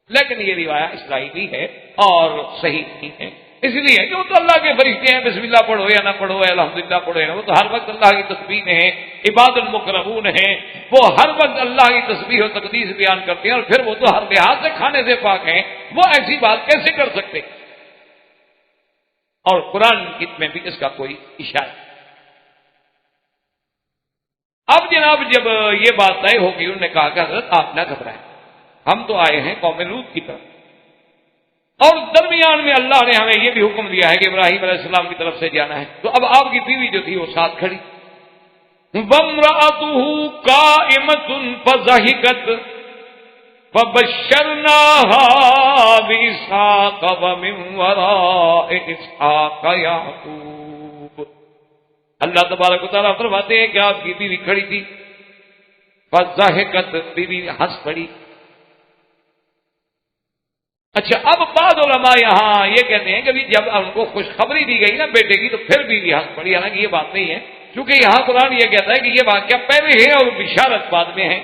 لیکن یہ روایت اسرائیلی ہے اور صحیح نہیں ہے، اس لیے کہ وہ تو اللہ کے فرشتے ہیں، بسم اللہ پڑھو یا نہ پڑھو، الحمدللہ پڑھو یا نہ، وہ تو ہر وقت اللہ کی تسبیح ہیں، عباد المکرمون ہیں، وہ ہر وقت اللہ کی تسبیح و تقدیس بیان کرتے ہیں، اور پھر وہ تو ہر لحاظ سے کھانے سے پاک ہیں، وہ ایسی بات کیسے کر سکتے؟ اور قرآن میں بھی اس کا کوئی اشارہ۔ اب جناب جب یہ بات طے ہوگی، انہوں نے کہا کہ حضرت آپ نہ گھبرائیں، ہم تو آئے ہیں قوم لوط کی طرف، اور درمیان میں اللہ نے ہمیں یہ بھی حکم دیا ہے کہ ابراہیم علیہ السلام کی طرف سے جانا ہے۔ تو اب آپ کی بیوی جو تھی وہ ساتھ کھڑی، وَامْرَأَتُهُ قَائِمَةٌ فَضَحِكَتْ فَبَشَّرْنَاهَا بِإِسْحَاقَ وَمِنْ وَرَاءِ إِسْحَاقَ يَعْقُوبَ۔ اللہ تبارک و تعالیٰ فرماتے ہیں کہ آپ کی بیوی کھڑی تھی، فَضَحِكَتْ، بیوی ہنس پڑی۔ اچھا اب بعض علماء یہاں یہ کہتے ہیں کہ جب ان کو خوشخبری دی گئی نا بیٹے کی تو پھر بیوی ہنس پڑی، حالانکہ یہ بات نہیں ہے، کیونکہ یہاں قرآن یہ کہتا ہے کہ یہ واقعہ پہلے ہے اور بشارت بعد میں ہے۔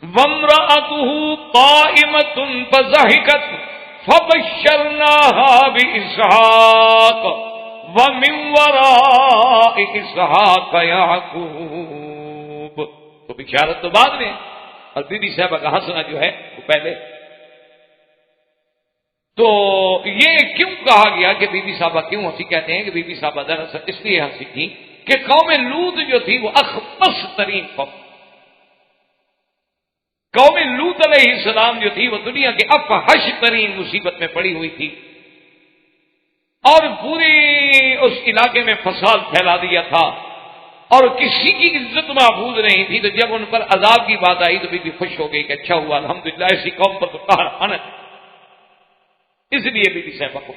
وَامْرَأَتُهُ قَائِمَةٌ فَضَحِكَتْ فَبَشَّرْنَاهَا بِإِسْحَاقَ وَمِنْ وَرَاءِ إِسْحَاقَ يَعْقُوبَ۔ تو بشارت تو بعد میں، اور بی بی صاحبہ کا ہنسنا جو ہے وہ پہلے۔ تو یہ کیوں کہا گیا کہ بی بی صاحبہ کیوں ہنسی؟ کہتے ہیں کہ بی بی صاحبہ دراصل اس لیے ہنسی تھی کہ قوم لوط جو تھی وہ اخبث ترین قوم، قوم لوط علیہ السلام جو تھی وہ دنیا کے افحش ترین مصیبت میں پڑی ہوئی تھی، اور پورے اس علاقے میں فساد پھیلا دیا تھا، اور کسی کی عزت محفوظ نہیں تھی۔ تو جب ان پر عذاب کی بات آئی تو بی بی خوش ہو گئی کہ اچھا ہوا، الحمدللہ ایسی قوم پر تو قہر آنا ہے۔ اس لیے بی بی صاحبہ کو،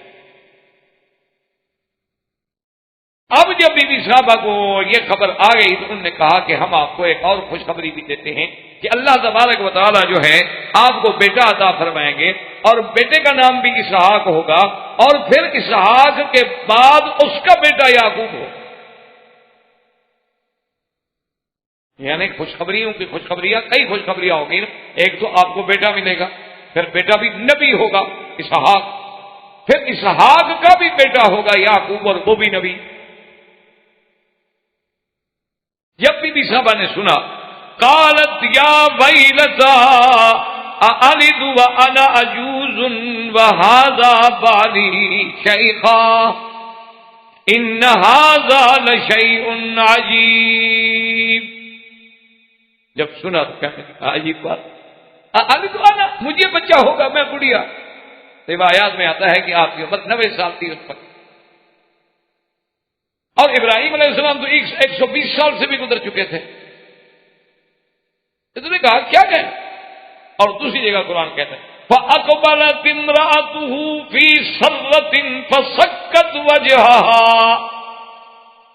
اب جب بی بی صاحبہ کو یہ خبر آ گئی تو انہوں نے کہا کہ ہم آپ کو ایک اور خوشخبری بھی دیتے ہیں کہ اللہ تبارک و تعالیٰ جو ہے آپ کو بیٹا عطا فرمائیں گے، اور بیٹے کا نام بھی اسحاق ہوگا، اور پھر اسحاق کے بعد اس کا بیٹا یعقوب ہوگا۔ یعنی خوشخبریوں کی خوشخبریاں، کئی خوشخبریاں ہوگی نا، ایک تو آپ کو بیٹا ملے گا، پھر بیٹا بھی نبی ہوگا اسحاق، پھر اسحاق کا بھی بیٹا ہوگا یعقوب، اور وہ بھی نبی۔ جب بی بی صاحبہ نے سنا، قالت یا ویلتا أألد وأنا عجوز وهذا بالي شيخا إن هذا لشيء عجيب۔ جب سنا تو کہنے لگا عجیب بات، أألد وأنا، مجھے بچہ ہوگا، میں بڑھیا۔ روایات میں آتا ہے کہ آپ کی عمر 90 سال تھی اس وقت، اور ابراہیم علیہ السلام تو 120 سال سے بھی گزر چکے تھے۔ اس نے کہا کیا کہیں؟ اور دوسری جگہ قرآن کہتا ہے فَأَقْبَلَتِ امْرَأَتُهُ فِي سَرَّةٍ فَسَكَّتْ وَجْهَهَا۔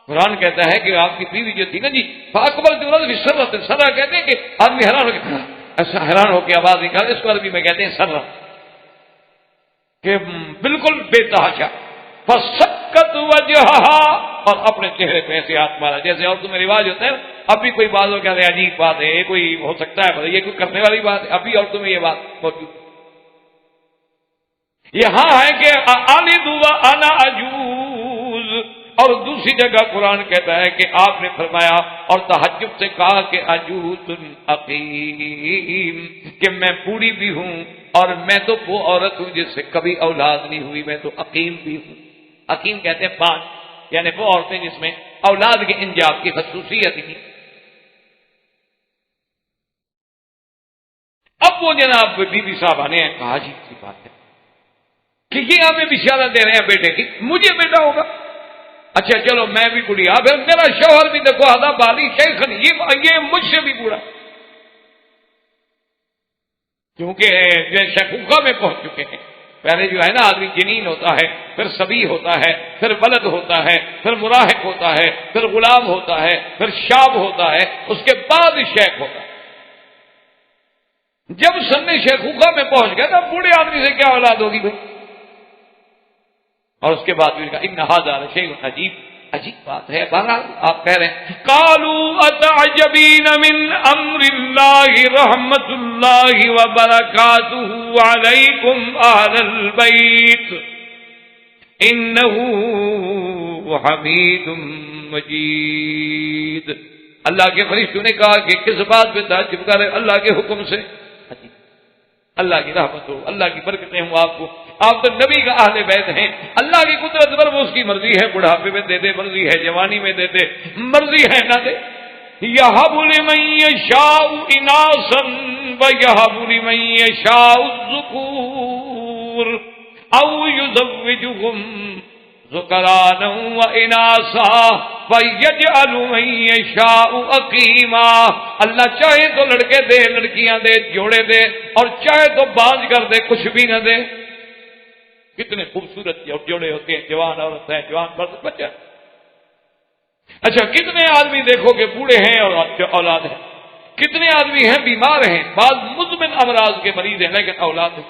قرآن کہتا ہے کہ آپ کی بیوی جو تھی نا جی، فَأَقْبَلَتِ امْرَأَتُهُ فِي سَرَّةٍ، سرہ کہتے ہیں کہ آدمی حیران ہو کے ایسا حیران ہو کے آواز نکال، اس کو عربی میں کہتے ہیں سرہ، کہ بالکل بے تحاشا۔ فَسَكَّتْ وَجْهَهَا، اور اپنے چہرے پہ ایسے ہاتھ مارا، جیسے عورتوں میں رواج ہوتا ہے اب بھی کوئی بات ہو کہتے ہیں عجیب بات ہے، یہ کوئی ہو سکتا ہے یہ کوئی کرنے والی بات ہے، ابھی عورتوں میں یہ بات موجود۔ یہاں ہے کہ أَأَلِدُ وَأَنَا عَجُوزٌ، اور دوسری جگہ قرآن کہتا ہے کہ آپ نے فرمایا اور تحجب سے کہا کہ عجوز عقیم، کہ میں بوڑھی بھی ہوں اور میں تو وہ عورت ہوں جس سے کبھی اولاد نہیں ہوئی، میں تو عقیم بھی ہوں۔ عقیم کہتے ہیں پانچ، یعنی وہ عورتیں جس میں اولاد کے انجاب کی خصوصیت تھی۔ اب وہ جناب بی بی صاحبہ نے کہا جی کی بات ہے کہ یہ ہمیں بشارت دے رہے ہیں بیٹے کی، مجھے بیٹا ہوگا، اچھا چلو میں بھی بڑھیا، پھر میرا شوہر بھی دیکھو آدھا بالی شیخن، یہ مجھ سے بھی بوڑھا، کیونکہ جو شیخوخہ میں پہنچ چکے ہیں۔ پہلے جو ہے نا آدمی جنین ہوتا ہے، پھر صبی ہوتا ہے، پھر ولد ہوتا ہے، پھر مراہق ہوتا ہے، پھر غلام ہوتا ہے، پھر شاب ہوتا ہے، اس کے بعد شیخ ہوتا ہے۔ جب سن شیخوخہ میں پہنچ گیا تب بوڑھے آدمی سے کیا اولاد ہوگی بھائی؟ اور اس کے بعد بھی کہا ان ھذا لشیء عجیب، عجیب بات ہے۔ بہرحال آپ کہہ رہے ہیں قالوا اتعجبین من امر اللہ رحمت اللہ وبرکاتہ علیکم اہل البیت انہ حمید مجید۔ اللہ کے فرشتوں نے کہا کہ کس بات پہ تعجب کر رہے؟ اللہ کے حکم سے، اللہ کی رحمت ہو، اللہ کی برکتیں ہوں آپ کو، آپ تو نبی کا اہل بیت ہیں، اللہ کی قدرت پر وہ اس کی مرضی ہے، بڑھاپے میں دے دے مرضی ہے، جوانی میں دے دے مرضی ہے نہ دے۔ یہب لمن یشاء اناثا ویہب لمن یشاء الذکور او یزوجہم ذکرانا واناثا وَيَجْعَلُ مَن يَشَاءُ عَقِيمًا۔ اللہ چاہے تو لڑکے دے، لڑکیاں دے، جوڑے دے، اور چاہے تو باز کر دے، کچھ بھی نہ دے۔ کتنے خوبصورت جوڑے ہوتے ہیں، جوان عورت ہے، جوان مرد بچہ۔ اچھا کتنے آدمی دیکھو کہ بوڑھے ہیں اور اولاد ہے، کتنے آدمی ہیں بیمار ہیں، بعض مزمن امراض کے مریض ہیں لیکن اولاد ہے۔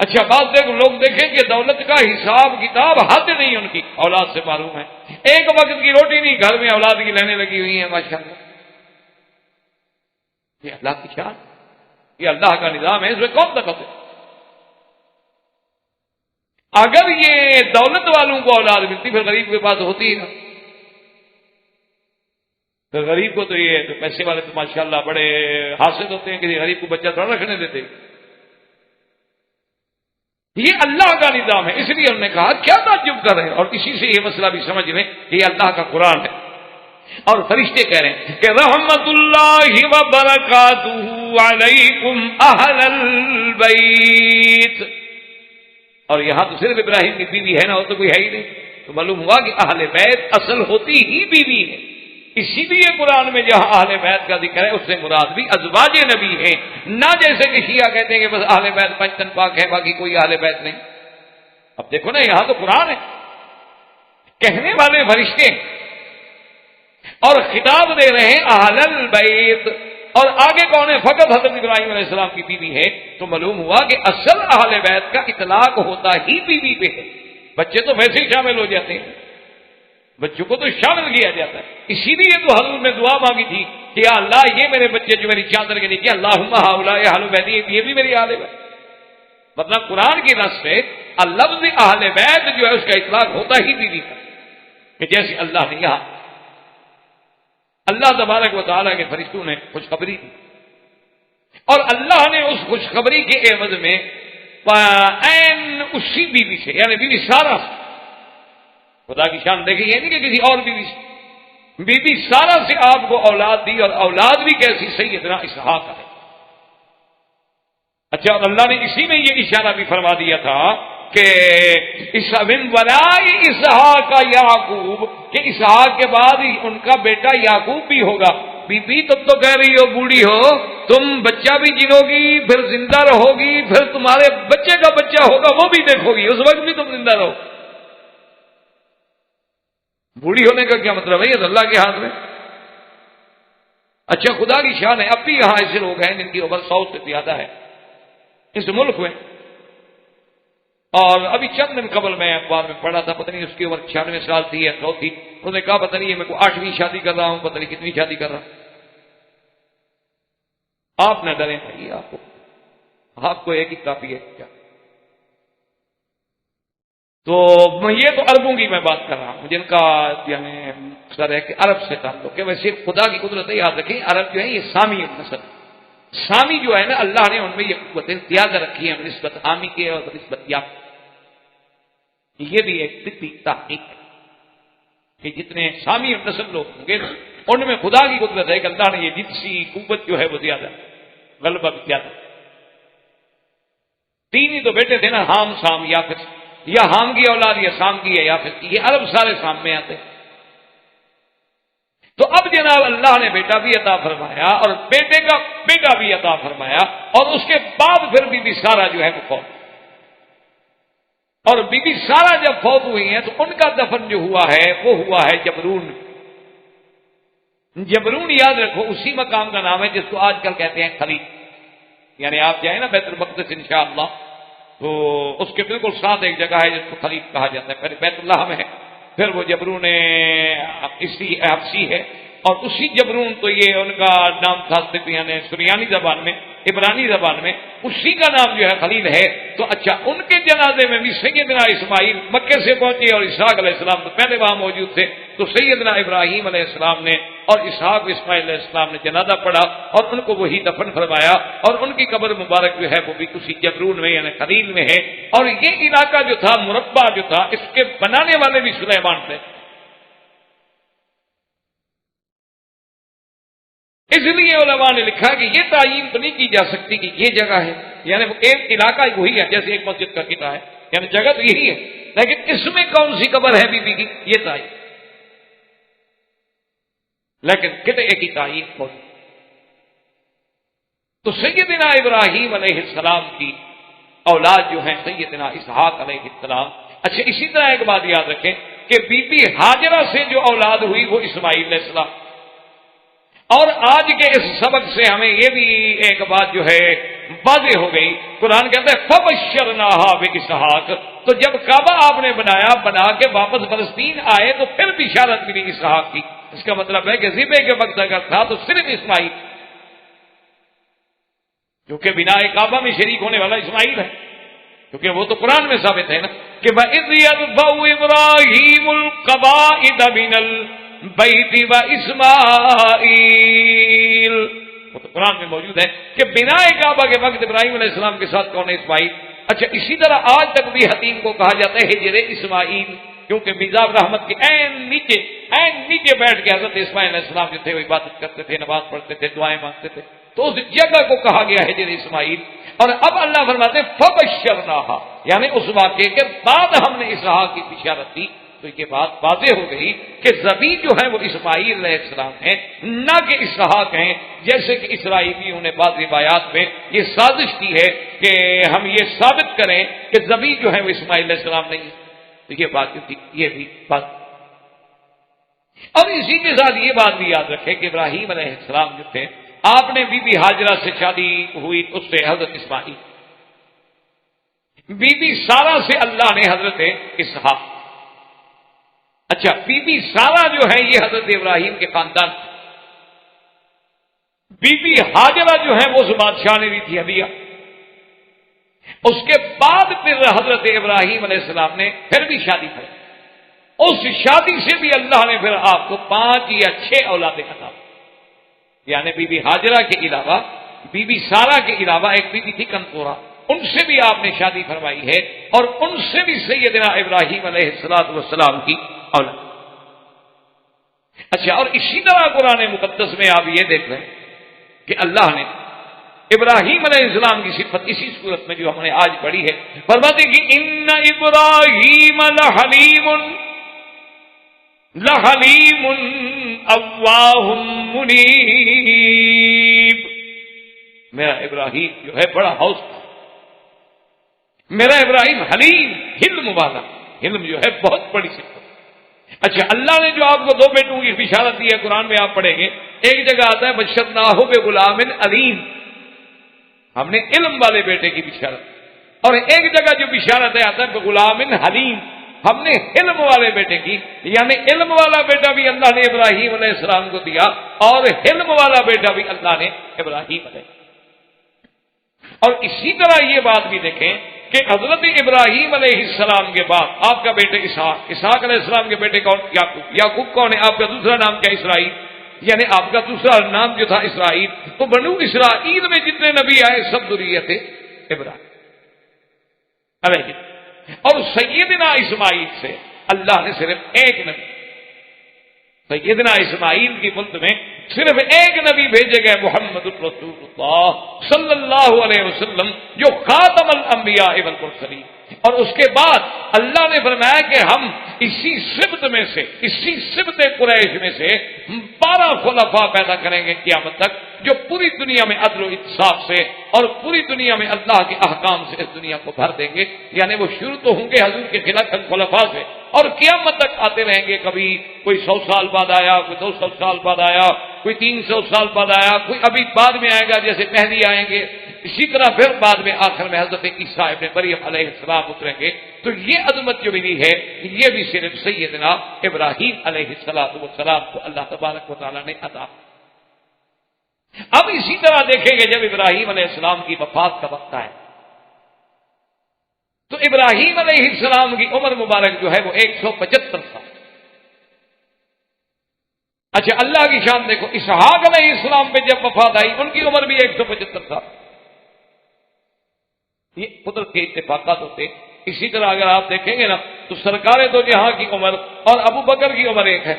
اچھا بعض لوگ دیکھیں کہ دولت کا حساب کتاب حد نہیں ان کی، اولاد سے معلوم ہے، ایک وقت کی روٹی نہیں، گھر میں اولاد کی لینے لگی ہوئی ہیں ماشاءاللہ۔ یہ اللہ کی شان، یہ اللہ کا نظام ہے، اس میں کون طاقت ہے؟ اگر یہ دولت والوں کو اولاد ملتی پھر غریب کے پاس ہوتی ہی نہ، پھر غریب کو تو یہ تو پیسے والے تو ماشاءاللہ بڑے حاصل ہوتے ہیں، کسی غریب کو بچہ تھوڑا رکھنے دیتے۔ یہ اللہ کا نظام ہے، اس لیے ہم نے کہا کیا تعجب کر رہے ہیں، اور اسی سے یہ مسئلہ بھی سمجھ لیں کہ یہ اللہ کا قرآن ہے، اور فرشتے کہہ رہے ہیں کہ رحمت اللہ وبرکاتہ علیکم اہل البیت، اور یہاں تو صرف ابراہیم کی بیوی ہے نا، وہ تو کوئی ہے ہی نہیں، تو معلوم ہوا کہ اہل بیت اصل ہوتی ہی بیوی ہے، اسی لیے قرآن میں جہاں اہل بیت کا ذکر ہے اس سے مراد بھی ازواج نبی ہیں، نہ جیسے کہ شیعہ کہتے ہیں کہ بس اہل بیت پنجتن پاک ہے باقی کوئی اہل بیت نہیں۔ اب دیکھو نا یہاں تو قرآن ہے، کہنے والے فرشتے اور خطاب دے رہے ہیں اہل البیت، اور آگے کون ہے؟ فقط حضرت ابراہیم علیہ السلام کی بیوی ہے، تو معلوم ہوا کہ اصل اہل بیت کا اطلاق ہوتا ہی بیوی پہ ہے، بچے تو ویسے ہی شامل ہو جاتے ہیں، بچوں کو تو شامل کیا جاتا ہے، اسی لیے تو حضور نے دعا مانگی تھی کہ یا اللہ یہ میرے بچے جو میری چادر کے نیچے، اللہم ہؤلاء اہل بیتی، یہ بھی میری اہل بیت، مطلب قرآن کی نص سے لفظ اہل بیت جو ہے اس کا اطلاق ہوتا ہی بیوی کا، کہ جیسے اللہ نے کہا۔ اللہ تبارک و تعالیٰ کے فرشتوں نے خوشخبری دی، اور اللہ نے اس خوشخبری کے عوض میں اسی بیوی سے، یعنی بیوی سارہ سے، خدا کی شان دیکھیں، یہ نہیں کہ کسی اور بیوی سے، بیوی سارہ سے آپ کو اولاد دی، اور اولاد بھی کیسی؟ سیدنا اسحاق ہے۔ اچھا، اور اللہ نے اسی میں یہ اشارہ بھی فرما دیا تھا کہ من وراء اسحاق یعقوب، کہ اسحاق کے بعد ہی ان کا بیٹا یعقوب بھی ہوگا۔ بی بی تم تو کہہ رہی ہو بوڑھی ہو، تم بچہ بھی جنو گی، پھر زندہ رہو گی، پھر تمہارے بچے کا بچہ ہوگا وہ بھی دیکھو گی، اس وقت بھی تم زندہ رہو۔ بوڑھی ہونے کا کیا مطلب ہے؟ یہ اللہ کے ہاتھ میں۔ اچھا خدا کی شان ہے، اب بھی یہاں ایسے لوگ ہیں جن کی عمر 100 سے زیادہ ہے اس ملک میں، اور ابھی چند دن قبل میں اخبار میں پڑھا تھا، پتہ نہیں اس کی عمر 96 سال تھی یا 100 تھی، انہوں نے کہا پتہ نہیں میں کو 8ویں شادی کر رہا ہوں، پتہ نہیں کتنی شادی کر رہا ہوں۔ آپ نہ ڈریں بھائی، آپ کو ایک ہی کافی ہے کیا؟ تو یہ تو عربوں کی میں بات کر رہا ہوں جن کا یعنی سر ہے کہ عرب سے تعلق ہے، ویسے خدا کی قدرت ہے، یاد رکھیں عرب جو ہے یہ سامی نسل، سامی جو ہے نا اللہ نے ان میں یہ قوتیں زیادہ رکھی ہیں بنسبت عامی کے اور بنسبت یاب، یہ بھی ایک طبی تحقیق ہے کہ جتنے سامی نسل لوگ ہوں گے ان میں خدا کی قدرت ہے کہ اللہ نے یہ جنسی قوت جو ہے وہ زیادہ، غلبہ بھی زیادہ۔ 3 ہی تو بیٹے تھے نا، حام سام یافس، یا حام کی اولاد یا سام کی ہے یافس کی، یہ عرب سارے سام میں آتے۔ تو اب جناب اللہ نے بیٹا بھی عطا فرمایا اور بیٹے کا بیٹا بھی عطا فرمایا، اور اس کے بعد پھر بھی سارا جو ہے وہ فوت۔ اور بی بی سارا جب فوت ہوئی ہیں تو ان کا دفن جو ہوا ہے وہ ہوا ہے جبرون. جبرون یاد رکھو اسی مقام کا نام ہے جس کو آج کل کہتے ہیں خلیل. یعنی آپ جائیں نا بیت المقدس انشاءاللہ تو اس کے بالکل ساتھ ایک جگہ ہے جس کو خلیل کہا جاتا ہے. پہلے بیت اللہ میں ہے، پھر وہ جبرون حبشی ہے، اور اسی جبرون تو یہ ان کا نام تھا یعنی سریانی زبان میں، عبرانی زبان میں اسی کا نام جو ہے خلیل ہے. تو اچھا ان کے جنازے میں بھی سیدنا اسماعیل مکے سے پہنچے اور اسحاق علیہ السلام تو پہلے وہاں موجود تھے، تو سیدنا ابراہیم علیہ السلام نے اور اسحاق اسماعیل علیہ السلام نے جنازہ پڑھا اور ان کو وہی دفن فرمایا، اور ان کی قبر مبارک جو ہے وہ بھی اسی جبرون میں یعنی خلیل میں ہے. اور یہ علاقہ جو تھا مربع جو تھا اس کے بنانے والے بھی سلیمان تھے. اس لیے علماء نے لکھا کہ یہ تعین تو نہیں کی جا سکتی کہ یہ جگہ ہے، یعنی وہ ایک علاقہ وہی ہے جیسے ایک مسجد کا قلعہ ہے، یعنی جگہ تو یہی ہے، لیکن اس میں کون سی قبر ہے بی بی کی یہ تعین، لیکن قلعے کی تعین کون. تو سیدنا ابراہیم علیہ السلام کی اولاد جو ہیں سیدنا اسحاق علیہ السلام. اچھا اسی طرح ایک بات یاد رکھیں کہ بی بی ہاجرہ سے جو اولاد ہوئی وہ اسماعیل علیہ السلام. اور آج کے اس سبق سے ہمیں یہ بھی ایک بات جو ہے واضح ہو گئی. قرآن کہتا ہے فبشرناہا باسحاق، تو جب کعبہ آپ نے بنا کے واپس فلسطین آئے تو پھر بشارت ملی اسحاق کی. اس کا مطلب ہے کہ ذبح کے وقت اگر تھا تو صرف اسماعیل، کیونکہ بنا کعبہ میں شریک ہونے والا اسماعیل ہے، کیونکہ وہ تو قرآن میں ثابت ہے نا کہ وَإِذْ يَرْفَعُ إِبْرَاهِيمُ الْقَوَاعِدَ مِنَ الْبَيْتِ وَإِسْمَاعِيلُ، وہ تو قرآن میں موجود ہے کہ بنا کعبہ کے وقت ابراہیم علیہ السلام کے ساتھ کون ہے؟ اسماعیل. اچھا اسی طرح آج تک بھی حتیم کو کہا جاتا ہے ہجر اسماعیل، کیونکہ میزاب رحمت کے این نیچے بیٹھ کے حضرت اسماعیل علیہ السلام جو تھے وہ عبادت کرتے تھے، نماز پڑھتے تھے، دعائیں مانگتے تھے، تو اس جگہ کو کہا گیا ہجر اسماعیل. اور اب اللہ فرماتے ہیں فبشرناہا، یعنی اس واقعے کے بعد ہم نے اسحاق کی بشارت دی. تو یہ بات واضح ہو گئی کہ ذبیح جو ہے وہ اسماعیل علیہ السلام ہیں نہ کہ اسحاق ہیں، جیسے کہ اسرائیلیوں نے بعض روایات میں یہ سازش کی ہے کہ ہم یہ ثابت کریں کہ ذبیح جو ہے وہ اسماعیل علیہ السلام نہیں ہے. تو یہ بات تھی، یہ بھی بات. اور اسی کے ساتھ یہ بات بھی یاد رکھیں کہ ابراہیم علیہ السلام جو تھے آپ نے بی بی ہاجرہ سے شادی ہوئی، اس سے حضرت اسماعیل. بی بی سارہ سے اللہ نے حضرت اسحاق. اچھا بی بی سارہ جو ہے یہ حضرت ابراہیم کے خاندان. بی بی ہاجرہ جو ہے وہ بادشاہ نے دی تھی ہدیہ. اس کے بعد پھر حضرت ابراہیم علیہ السلام نے پھر بھی شادی کی. اس شادی سے بھی اللہ نے پھر آپ کو 5 یا 6 اولادیں عطا، یعنی بی بی ہاجرہ کے علاوہ بی بی سارہ کے علاوہ ایک بی بی تھی کنطورہ، ان سے بھی آپ نے شادی فرمائی ہے، اور ان سے بھی سیدنا ابراہیم علیہ السلام کی اولاد. اچھا اور اسی طرح قرآن مقدس میں آپ یہ دیکھ رہے ہیں کہ اللہ نے ابراہیم علیہ السلام کی صفت اسی صورت میں جو ہم نے آج پڑھی ہے فرماتے کہ ان ابراہیم لحلیم اواہ منیب. میرا ابراہیم جو ہے بڑا حوصلہ، میرا ابراہیم حلیم، حلم والا. حلم جو ہے بہت بڑی صفت. اچھا اللہ نے جو آپ کو 2 بیٹوں کی بشارت دی ہے قرآن میں آپ پڑھیں گے، ایک جگہ آتا ہے بشرناہ بغلام علیم، ہم نے علم والے بیٹے کی بشارت، اور ایک جگہ جو بشارت ہے آتا ہے بغلام حلیم، ہم نے علم والے بیٹے کی. یعنی علم والا بیٹا بھی اللہ نے ابراہیم علیہ السلام کو دیا، اور حلم والا بیٹا بھی اللہ نے ابراہیم علیہ. اور اسی طرح یہ بات بھی دیکھیں کہ حضرت ابراہیم علیہ السلام کے بعد آپ کا بیٹے اسحاق علیہ السلام کے بیٹے کون؟ یعقوب کون ہے؟ آپ کا دوسرا نام کیا؟ اسرائیل. یعنی آپ کا دوسرا نام جو تھا اسرائیل. تو بنو اسرائیل میں جتنے نبی آئے سب ذریت ابراہیم علیہ. اور سیدنا اسماعیل سے اللہ نے صرف ایک نبی، سیدنا اسماعیل کی ملک میں صرف ایک نبی بھیجے گئے، محمد الرسول اللہ صلی اللہ علیہ وسلم، جو خاتم الانبیاء والمرسلین. اور اس کے بعد اللہ نے فرمایا کہ ہم اسی سبت میں سے، اسی سبت قریش میں سے 12 خلفاء پیدا کریں گے قیامت تک، جو پوری دنیا میں عدل و انصاف سے اور پوری دنیا میں اللہ کے احکام سے اس دنیا کو بھر دیں گے۔ یعنی وہ شروع تو ہوں گے حضور کے خلافت خلفاء سے اور قیامت تک آتے رہیں گے، کبھی کوئی 100 سال بعد آیا، کوئی 200 سال بعد آیا، کوئی 300 سال بعد آیا، کوئی ابھی بعد میں آئے گا جیسے مہدی آئیں گے، اسی طرح پھر بعد میں آخر میں حضرت عیسیٰ ابن مریم علیہ السلام اتریں گے۔ تو یہ عظمت جو ملی ہے یہ بھی صرف سیدنا ابراہیم علیہ السلام کو اللہ تبارک و تعالیٰ نے عطا۔ اب اسی طرح دیکھیں گے جب ابراہیم علیہ السلام کی وفات کا وقت ہے تو ابراہیم علیہ السلام کی عمر مبارک جو ہے وہ 175 سال۔ اچھا اللہ کی شان دیکھو، اسحاق علیہ السلام پہ جب وفات آئی ان کی عمر بھی 175 سال۔ یہ قدرت کے اتفاقات ہوتے۔ اسی طرح اگر آپ دیکھیں گے نا تو سرکار دو جہاں کی عمر اور ابو بکر کی عمر ایک ہے۔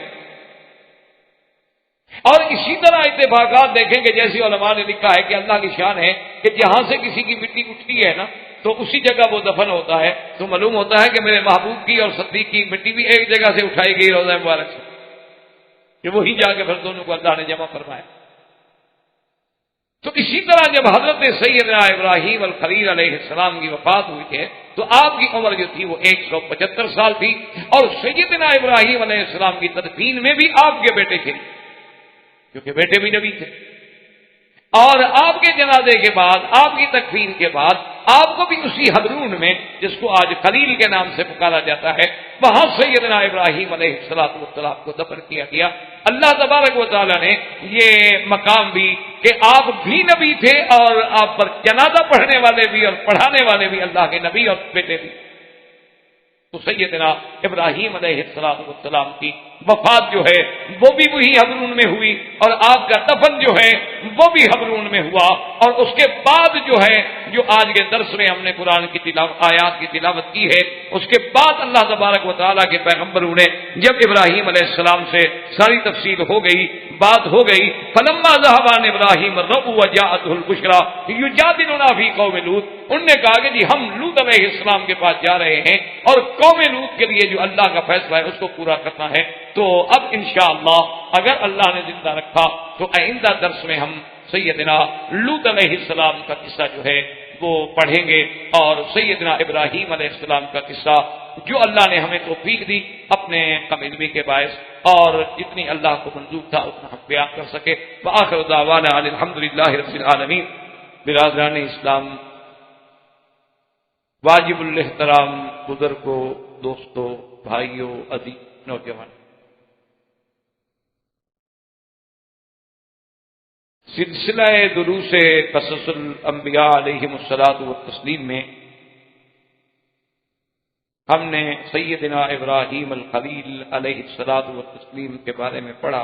اور اسی طرح اتفاقات دیکھیں گے، جیسے علماء نے لکھا ہے کہ اللہ کی شان ہے کہ جہاں سے کسی کی مٹی اٹھتی ہے نا تو اسی جگہ وہ دفن ہوتا ہے، تو معلوم ہوتا ہے کہ میرے محبوب کی اور صدیق کی مٹی بھی ایک جگہ سے اٹھائی گئی روضہ مبارک سے، کہ وہی جا کے پھر دونوں کو اللہ نے جمع فرمایا۔ تو اسی طرح جب حضرت سیدنا ابراہیم الخلیل علیہ السلام کی وفات ہوئی ہے تو آپ کی عمر جو تھی وہ 175 سال تھی، اور سیدنا ابراہیم علیہ السلام کی تدفین میں بھی آپ کے بیٹے تھے، کیونکہ بیٹے بھی نبی تھے، اور آپ کے جنازے کے بعد، آپ کی تکفین کے بعد آپ کو بھی اسی حبرون میں جس کو آج خلیل کے نام سے پکارا جاتا ہے وہاں سیدنا ابراہیم علیہ السلام کو دفن کیا گیا۔ اللہ تبارک و تعالیٰ نے یہ مقام بھی کہ آپ بھی نبی تھے اور آپ پر جنازہ پڑھنے والے بھی اور پڑھانے والے بھی اللہ کے نبی اور بیٹے بھی، تو سیدنا ابراہیم علیہ السلام کی وفات جو ہے وہ بھی وہی حبرون میں ہوئی، اور آپ کا دفن جو ہے وہ بھی حبرون میں ہوا۔ اور اس کے بعد جو ہے جو آج کے درس میں ہم نے قرآن کی آیات کی تلاوت کی ہے، اس کے بعد اللہ تبارک و تعالیٰ کے پیغمبروں نے جب ابراہیم علیہ السلام سے ساری تفصیل ہو گئی، بات ہو گئی، فلما ذهب عن ابراہیم الرعب وجاءته البشرى یجادلنا فی قوم لوط، انہوں نے کہا کہ جی ہم لوط علیہ السلام کے پاس جا رہے ہیں اور قوم لوط کے لیے جو اللہ کا فیصلہ ہے اس کو پورا کرنا ہے۔ تو اب انشاءاللہ اگر اللہ نے زندہ رکھا تو آئندہ درس میں ہم سیدنا لوط علیہ السلام کا قصہ جو ہے وہ پڑھیں گے، اور سیدنا ابراہیم علیہ السلام کا قصہ جو اللہ نے ہمیں توفیق دی اپنے کم علمی کے باعث، اور جتنی اللہ کو منظور تھا اتنا ہم بیان کر سکے۔ وآخر دعوانا الحمدللہ رب العالمین۔ برادران اسلام، واجب الاحترام بزرگوں، دوستوں، بھائیوں، عزیز نوجوان، سلسلہ دروس قصص الانبیاء علیہم الصلاۃ والتسلیم میں ہم نے سیدنا ابراہیم الخلیل علیہ الصلاۃ والتسلیم کے بارے میں پڑھا،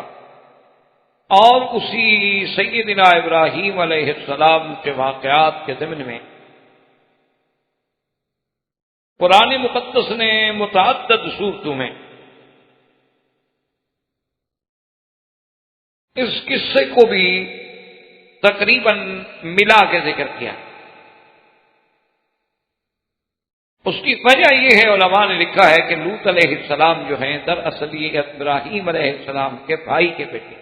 اور اسی سیدنا ابراہیم علیہ السلام کے واقعات کے ضمن میں قرآن مقدس نے متعدد صورتوں میں اس قصے کو بھی تقریباً ملا کے ذکر کیا۔ اس کی وجہ یہ ہے، علماء نے لکھا ہے کہ لوط علیہ السلام جو ہیں دراصل یہ ابراہیم علیہ السلام کے بھائی کے بیٹے،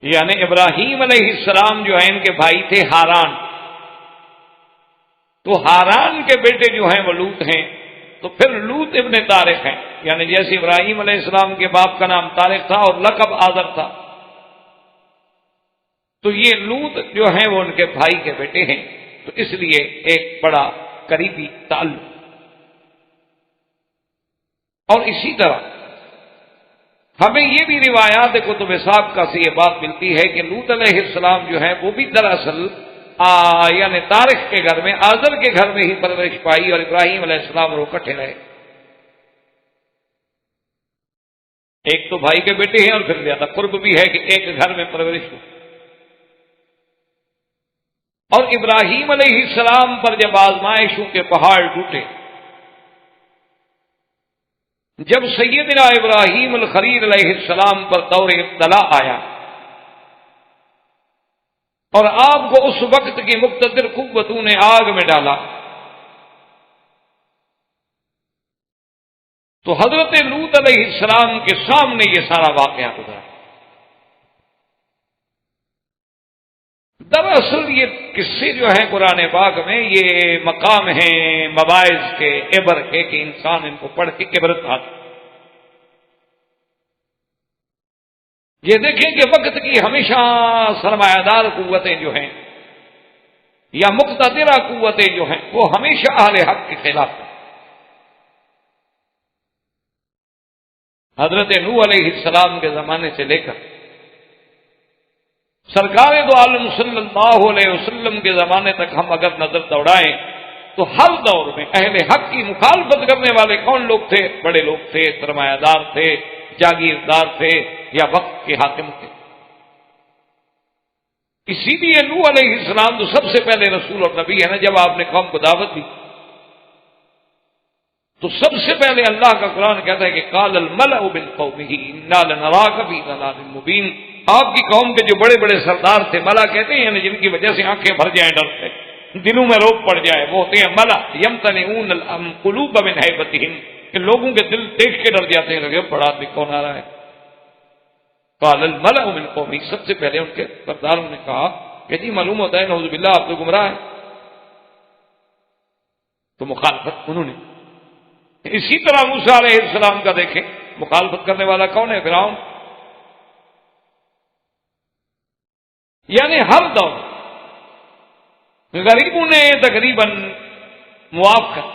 یعنی ابراہیم علیہ السلام جو ہیں ان کے بھائی تھے ہاران، تو ہاران کے بیٹے جو ہیں وہ لوط ہیں، تو پھر لوط ابن طارق ہیں، یعنی جیسے ابراہیم علیہ السلام کے باپ کا نام طارق تھا اور لقب آذر تھا، تو یہ لوط جو ہیں وہ ان کے بھائی کے بیٹے ہیں، تو اس لیے ایک بڑا قریبی تعلق۔ اور اسی طرح ہمیں یہ بھی روایات کتب سابقہ سے یہ بات ملتی ہے کہ لوط علیہ السلام جو ہے وہ بھی دراصل یعنی طارق کے گھر میں، آذر کے گھر میں ہی پرورش پائی، اور ابراہیم علیہ السلام وہ اکٹھے رہے، ایک تو بھائی کے بیٹے ہیں اور پھر زیادہ قرب بھی ہے کہ ایک گھر میں پرورش ہو۔ اور ابراہیم علیہ السلام پر جب آزمائشوں کے پہاڑ ٹوٹے، جب سیدنا ابراہیم الخلیل علیہ السلام پر دور ابتلا آیا اور آپ کو اس وقت کی مقتدر قوتوں نے آگ میں ڈالا، تو حضرت لوط علیہ السلام کے سامنے یہ سارا واقعہ گزرا۔ دراصل یہ قصے جو ہیں قرآن پاک میں یہ مقام ہیں مواعظ کے، عبر کے، کہ انسان ان کو پڑھ کے عبرت حاصل۔ یہ دیکھیں کہ وقت کی ہمیشہ سرمایہ دار قوتیں جو ہیں یا مقتدرہ قوتیں جو ہیں وہ ہمیشہ اہل حق کے خلاف ہیں۔ حضرت نوح علیہ السلام کے زمانے سے لے کر سرکار دو عالم صلی اللہ علیہ وسلم کے زمانے تک ہم اگر نظر دوڑائیں تو ہر دور میں اہل حق کی مخالفت کرنے والے کون لوگ تھے؟ بڑے لوگ تھے، سرمایہ دار تھے، جاگیردار تھے، یا وقت کے حاکم تھے۔ اسی لیے نوح علیہ السلام تو سب سے پہلے رسول اور نبی ہے نا، جب آپ نے قوم کو دعوت دی تو سب سے پہلے اللہ کا قرآن کہتا ہے کہ قال الملأ من قومه انا لنراك في ضلال مبين۔ آپ کی قوم کے جو بڑے بڑے سردار تھے، ملا کہتے ہیں جن کی وجہ سے آنکھیں بھر جائیں ڈر سے، دلوں میں روب پڑ جائے، وہ ہوتے ہیں ملا یمتنعون القلوب من هیبتهم، کہ لوگوں کے دل دیکھ کے ڈر جاتے ہیں، لگے بڑا آدمی کون آ رہا ہے۔ قال الملأ من قومه، سب سے پہلے ان کے سرداروں نے کہا کہ جی معلوم ہوتا ہے نعوذ باللہ آپ تو گمراہ ہیں، تو مخالفت انہوں نے۔ اسی طرح موسیٰ علیہ السلام کا دیکھیں، مخالفت کرنے والا کون ہے؟ فرعون۔ یعنی ہر دور غریبوں نے تقریباً موافقت،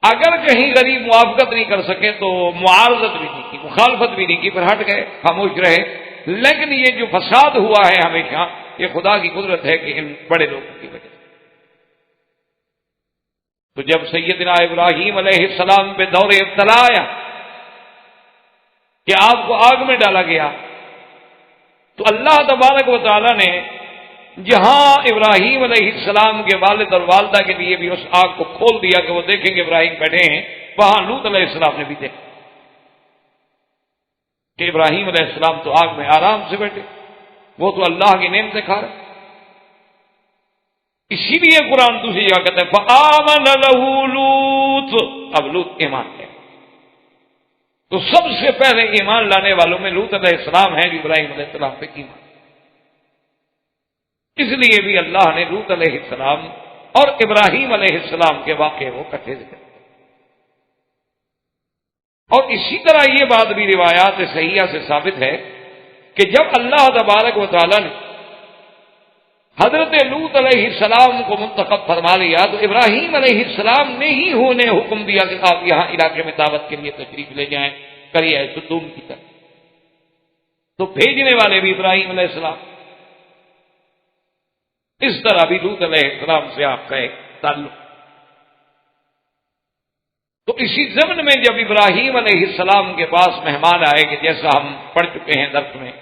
اگر کہیں غریب موافقت نہیں کر سکے تو معارضت بھی نہیں کی، مخالفت بھی نہیں کی، پھر ہٹ گئے، خاموش رہے۔ لیکن یہ جو فساد ہوا ہے ہمیشہ، یہ خدا کی قدرت ہے کہ ان بڑے لوگوں کی وجہ سے۔ تو جب سیدنا ابراہیم علیہ السلام پہ دور ابتلا آیا کہ آپ کو آگ میں ڈالا گیا، تو اللہ تبارک و تعالی نے جہاں ابراہیم علیہ السلام کے والد اور والدہ کے لیے بھی اس آگ کو کھول دیا کہ وہ دیکھیں کہ ابراہیم بیٹھے ہیں، وہاں لوط علیہ السلام نے بھی دیکھا کہ ابراہیم علیہ السلام تو آگ میں آرام سے بیٹھے، وہ تو اللہ کی نعمتیں کھا رہے۔ اسی لیے قرآن دوسری جگہ کہتا ہے فآمن لہ لوط، اب لوط ایمان ہے، تو سب سے پہلے ایمان لانے والوں میں لوط علیہ السلام ہیں، ابراہیم علیہ السلام پہ ایمان۔ اس لیے بھی اللہ نے لوط علیہ السلام اور ابراہیم علیہ السلام کے واقعے وہ کٹھے ذکر۔ اور اسی طرح یہ بات بھی روایات صحیحہ سے ثابت ہے کہ جب اللہ تبارک و تعالی نے حضرت لوط علیہ السلام کو منتخب فرما لیا تو ابراہیم علیہ السلام نے ہی ہونے حکم دیا کہ آپ یہاں علاقے میں دعوت کے لیے تشریف لے جائیں، کریے سدوم کی طرف۔ تو بھیجنے والے بھی ابراہیم علیہ السلام، اس طرح بھی لوط علیہ السلام سے آپ کا ایک تعلق۔ تو اسی ضمن میں جب ابراہیم علیہ السلام کے پاس مہمان آئے کہ جیسا ہم پڑھ چکے ہیں درس میں،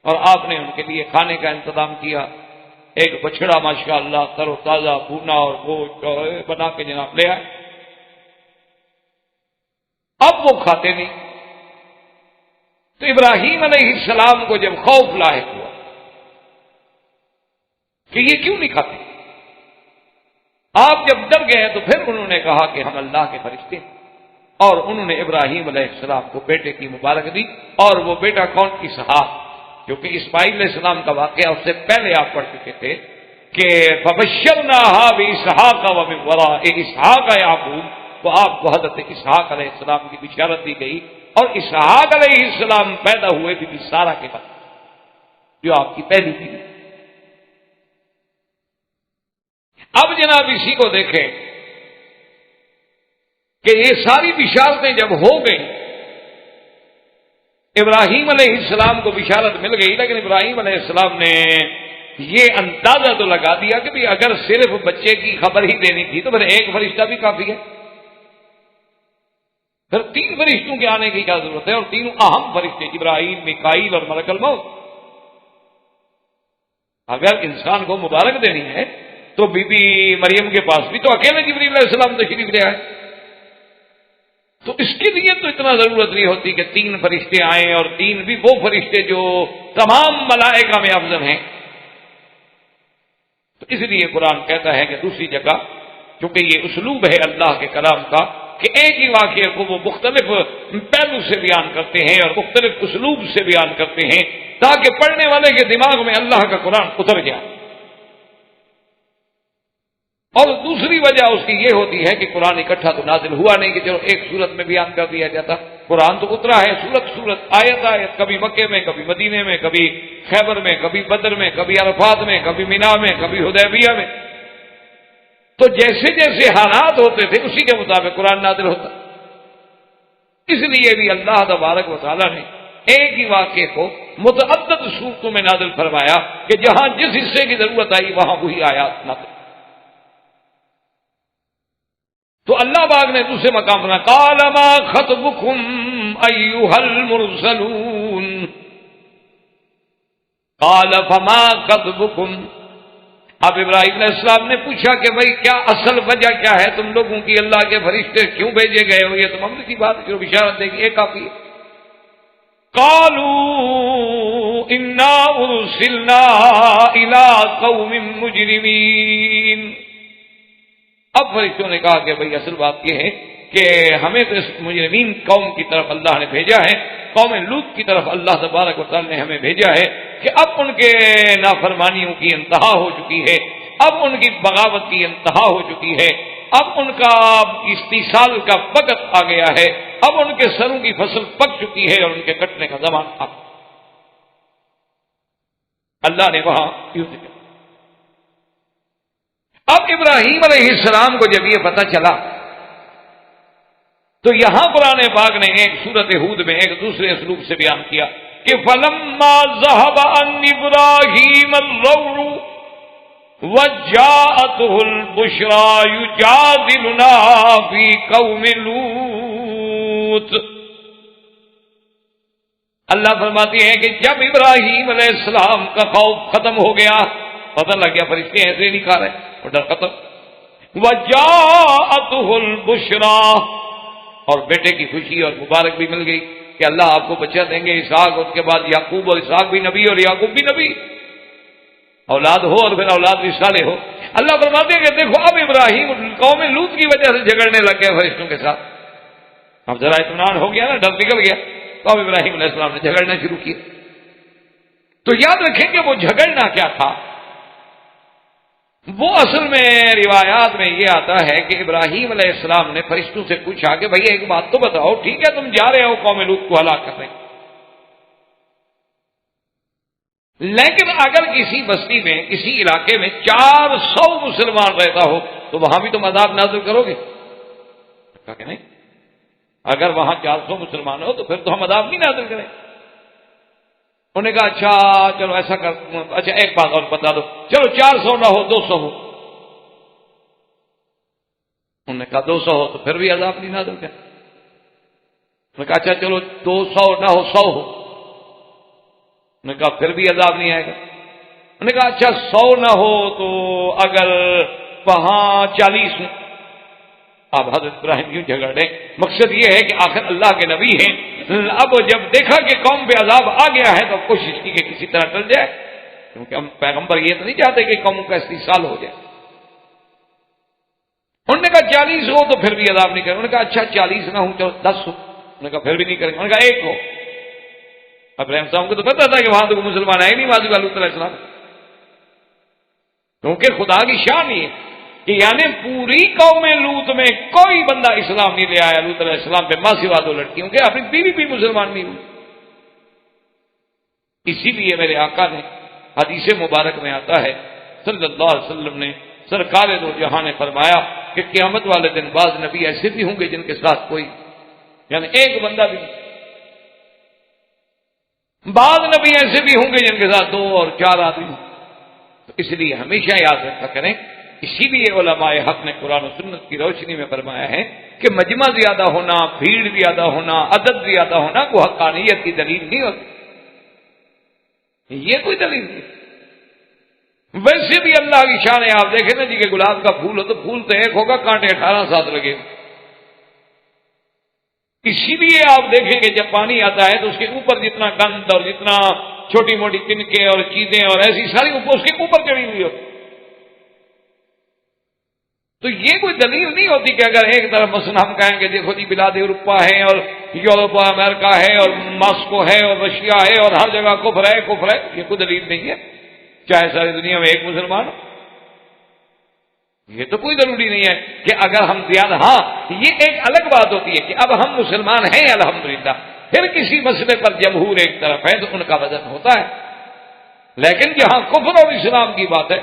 اور آپ نے ان کے لیے کھانے کا انتظام کیا، ایک بچڑا ماشاء اللہ تر و تازہ بھونا اور گوشت بنا کے جناب لے آئے۔ اب وہ کھاتے نہیں، تو ابراہیم علیہ السلام کو جب خوف لاحق ہوا کہ یہ کیوں نہیں کھاتے، آپ جب ڈر گئے تو پھر انہوں نے کہا کہ ہم اللہ کے فرشتے ہیں، اور انہوں نے ابراہیم علیہ السلام کو بیٹے کی مبارک دی۔ اور وہ بیٹا کون؟ اسحاق، کیونکہ اسماعیل علیہ السلام کا واقعہ اس سے پہلے آپ پڑھ چکے تھے کہ فبشرناہا باسحاق ومن وراء اسحاق یعقوب، تو آپ کو حضرت اسحاق علیہ السلام کی بشارت دی گئی، اور اسحاق علیہ السلام پیدا ہوئے بی بی سارہ کے بعد، جو آپ کی پہلی بیوی۔ اب جناب اسی کو دیکھیں کہ یہ ساری بشارتیں جب ہو گئیں، ابراہیم علیہ السلام کو بشارت مل گئی، لیکن ابراہیم علیہ السلام نے یہ اندازہ تو لگا دیا کہ بھی اگر صرف بچے کی خبر ہی دینی تھی تو پھر ایک فرشتہ بھی کافی ہے، پھر 3 فرشتوں کے آنے کی کیا ضرورت ہے؟ اور 3 اہم فرشتے جبرائیل، میکائیل اور ملک الموت۔ اگر انسان کو مبارک دینی ہے تو بی بی مریم کے پاس بھی تو اکیلے جبریل علیہ السلام تشریف لے آئے، تو اس کے لیے تو اتنا ضرورت نہیں ہوتی کہ 3 فرشتے آئیں، اور 3 بھی وہ فرشتے جو تمام ملائکہ میں افضل ہیں۔ تو اس لیے قرآن کہتا ہے کہ دوسری جگہ، کیونکہ یہ اسلوب ہے اللہ کے کلام کا کہ ایک ہی واقعے کو وہ مختلف پہلو سے بیان کرتے ہیں اور مختلف اسلوب سے بیان کرتے ہیں تاکہ پڑھنے والے کے دماغ میں اللہ کا قرآن اتر جائے۔ اور دوسری وجہ اس کی یہ ہوتی ہے کہ قرآن اکٹھا تو نازل ہوا نہیں کہ چلو ایک صورت میں بیان کر دیا جاتا، قرآن تو اترا ہے صورت آیت آیت، کبھی مکے میں، کبھی مدینے میں، کبھی خیبر میں، کبھی بدر میں، کبھی عرفات میں، کبھی مینا میں، کبھی حدیبیہ میں۔ تو جیسے جیسے حالات ہوتے تھے اسی کے مطابق قرآن نازل ہوتا۔ اس لیے بھی اللہ تبارک و تعالیٰ نے ایک ہی واقعے کو متعدد صورتوں میں نازل فرمایا کہ جہاں جس حصے کی ضرورت آئی وہاں وہی آیات نازل۔ تو اللہ پاک نے دوسرے مقام پر قال ما خطبكم ايها المرسلون، قال فما خطبكم۔ اب ابراہیم علیہ السلام نے پوچھا کہ بھائی کیا اصل وجہ کیا ہے تم لوگوں کی، اللہ کے فرشتے کیوں بھیجے گئے ہو؟ یہ تو معمولی سی بات جو بشارت دے گی یہ کافی ہے۔ قالوا انا ارسلنا الى قوم مجرمین۔ اب فرشتوں نے کہا کہ بھئی اصل بات یہ ہے کہ ہمیں تو اس مجرمین قوم کی طرف اللہ نے بھیجا ہے، قوم لوط کی طرف اللہ تبارک و تعالی نے ہمیں بھیجا ہے کہ اب ان کے نافرمانیوں کی انتہا ہو چکی ہے، اب ان کی بغاوت کی انتہا ہو چکی ہے، اب ان کا استیصال کا وقت آ گیا ہے، اب ان کے سروں کی فصل پک چکی ہے اور ان کے کٹنے کا زمان آ۔ اللہ نے وہاں یوں ذکر۔ اب ابراہیم علیہ السلام کو جب یہ پتہ چلا تو یہاں قرآن پاک نے ایک سورۃ ہود میں ایک دوسرے اسلوب سے بیان کیا کہ فَلَمَّا ذَهَبَ عَنْ إِبْرَاهِيمَ الرَّوْعُ وَجَاءَتْهُ الْبُشْرَى يُجَادِلُنَا فِي قَوْمِ لُوطٍ۔ اللہ فرماتے ہیں کہ جب ابراہیم علیہ السلام کا خوف ختم ہو گیا، پتہ لگ گیا فرشتے ایسے نہیں کھا رہے، اور ڈر ختم۔ وَجَاءَتْهُ الْبُشْرَى، اور بیٹے کی خوشی اور مبارک بھی مل گئی کہ اللہ آپ کو بچہ دیں گے اسحاق، اس کے بعد یعقوب، اور اسحاق بھی نبی اور یعقوب بھی نبی، اولاد ہو اور پھر اولاد بھی صالح ہو۔ اللہ فرماتے ہیں کہ دیکھو اب ابراہیم قوم لوط کی وجہ سے جھگڑنے لگ گئے فرشتوں کے ساتھ، اب ذرا اطمینان ہو گیا نا، ڈر نکل گیا، تو اب ابراہیم علیہ السلام نے جھگڑنا شروع کیا۔ تو یاد رکھیں کہ وہ جھگڑنا کیا تھا، وہ اصل میں روایات میں یہ آتا ہے کہ ابراہیم علیہ السلام نے فرشتوں سے پوچھا کہ بھئی ایک بات تو بتاؤ، ٹھیک ہے تم جا رہے ہو قوم لوط کو ہلاک کرنے، لیکن اگر کسی بستی میں کسی علاقے میں 400 مسلمان رہتا ہو تو وہاں بھی تم عذاب نازل کرو گے؟ کہا کہ نہیں، اگر وہاں 400 مسلمان ہو تو پھر تو ہم عذاب نہیں نازل کریں۔ انہوں نے کہا اچھا چلو ایسا کر، اچھا ایک بات اور بتا دو، چلو 400 نہ ہو 200 ہو۔ انہوں نے کہا 200 ہو تو پھر بھی عذاب نہیں نازل کریں۔ انہوں نے کہا اچھا چلو 200 نہ ہو 100 ہو۔ انہوں نے کہا پھر بھی عذاب نہیں آئے گا۔ انہوں نے کہا اچھا 100 نہ ہو تو اگر وہاں 40 ہوں۔ اب حضرت ابراہیم کیوں جھگڑ رہے؟ مقصد یہ ہے کہ آخر اللہ کے نبی ہیں، اب جب دیکھا کہ قوم پہ عذاب آ گیا ہے تو کوشش کی کہ کسی طرح ٹل جائے، کیونکہ ہم پیغمبر یہ تو نہیں چاہتے کہ قوم کا استیصال ہو جائے۔ انہوں نے کہا 40 ہو تو پھر بھی عذاب نہیں کریں۔ انہوں نے کہا اچھا 40 نہ ہوں چلو 10 ہو۔ انہوں نے کہا پھر بھی نہیں کریں گے۔ انہوں نے کہا 1 ہو۔ ابراہیم صاحب کو تو پتا تھا کہ وہاں تو مسلمان آئے نہیں، واضح لوط علیہ السلام، کیونکہ خدا کی شان یہ کہ یعنی پوری قوم لوط میں کوئی بندہ اسلام نہیں لے آیا لوط علیہ السلام پہ، ماں سوا 2 لڑکیوں کے، اپنی بیوی بھی مسلمان نہیں ہوئی۔ اسی لیے میرے آقا نے حدیث مبارک میں آتا ہے صلی اللہ علیہ وسلم نے، سرکار دو جہاں نے فرمایا کہ قیامت والے دن بعض نبی ایسے بھی ہوں گے جن کے ساتھ کوئی یعنی ایک بندہ بھی نہیں، بعض نبی ایسے بھی ہوں گے جن کے ساتھ 2 اور 4 آدمی ہوں۔ تو اس لیے ہمیشہ یاد رکھا کریں، اسی لیے علماء حق نے قرآن و سنت کی روشنی میں فرمایا ہے کہ مجمع زیادہ ہونا، بھیڑ زیادہ ہونا، عدد زیادہ ہونا کو حقانیت کی دلیل نہیں ہوتی، یہ کوئی دلیل نہیں۔ ویسے بھی اللہ کی شان ہے، آپ دیکھیں نا جی کہ گلاب کا پھول ہو تو پھول تو ایک ہوگا، کانٹے 18 ساتھ لگے۔ اسی لیے آپ دیکھیں کہ جب پانی آتا ہے تو اس کے اوپر جتنا گند اور جتنا چھوٹی موٹی تنکے اور چیزیں اور ایسی ساری اس کے اوپر چڑھی ہوئی ہوتی، تو یہ کوئی دلیل نہیں ہوتی کہ اگر ایک طرف مثلا ہم کہیں کہ دیکھو جی بلاد اروپا ہے اور یورپ اور امریکہ ہے اور ماسکو ہے اور رشیا ہے اور ہر جگہ کفر ہے، یہ کوئی دلیل نہیں ہے چاہے ساری دنیا میں ایک مسلمان ہو. یہ تو کوئی ضروری نہیں ہے کہ اگر ہم زیادہ، ہاں یہ ایک الگ بات ہوتی ہے کہ اب ہم مسلمان ہیں الحمدللہ، پھر کسی مسئلے پر جمہور ایک طرف ہے تو ان کا وزن ہوتا ہے، لیکن جہاں کفر اور اسلام کی بات ہے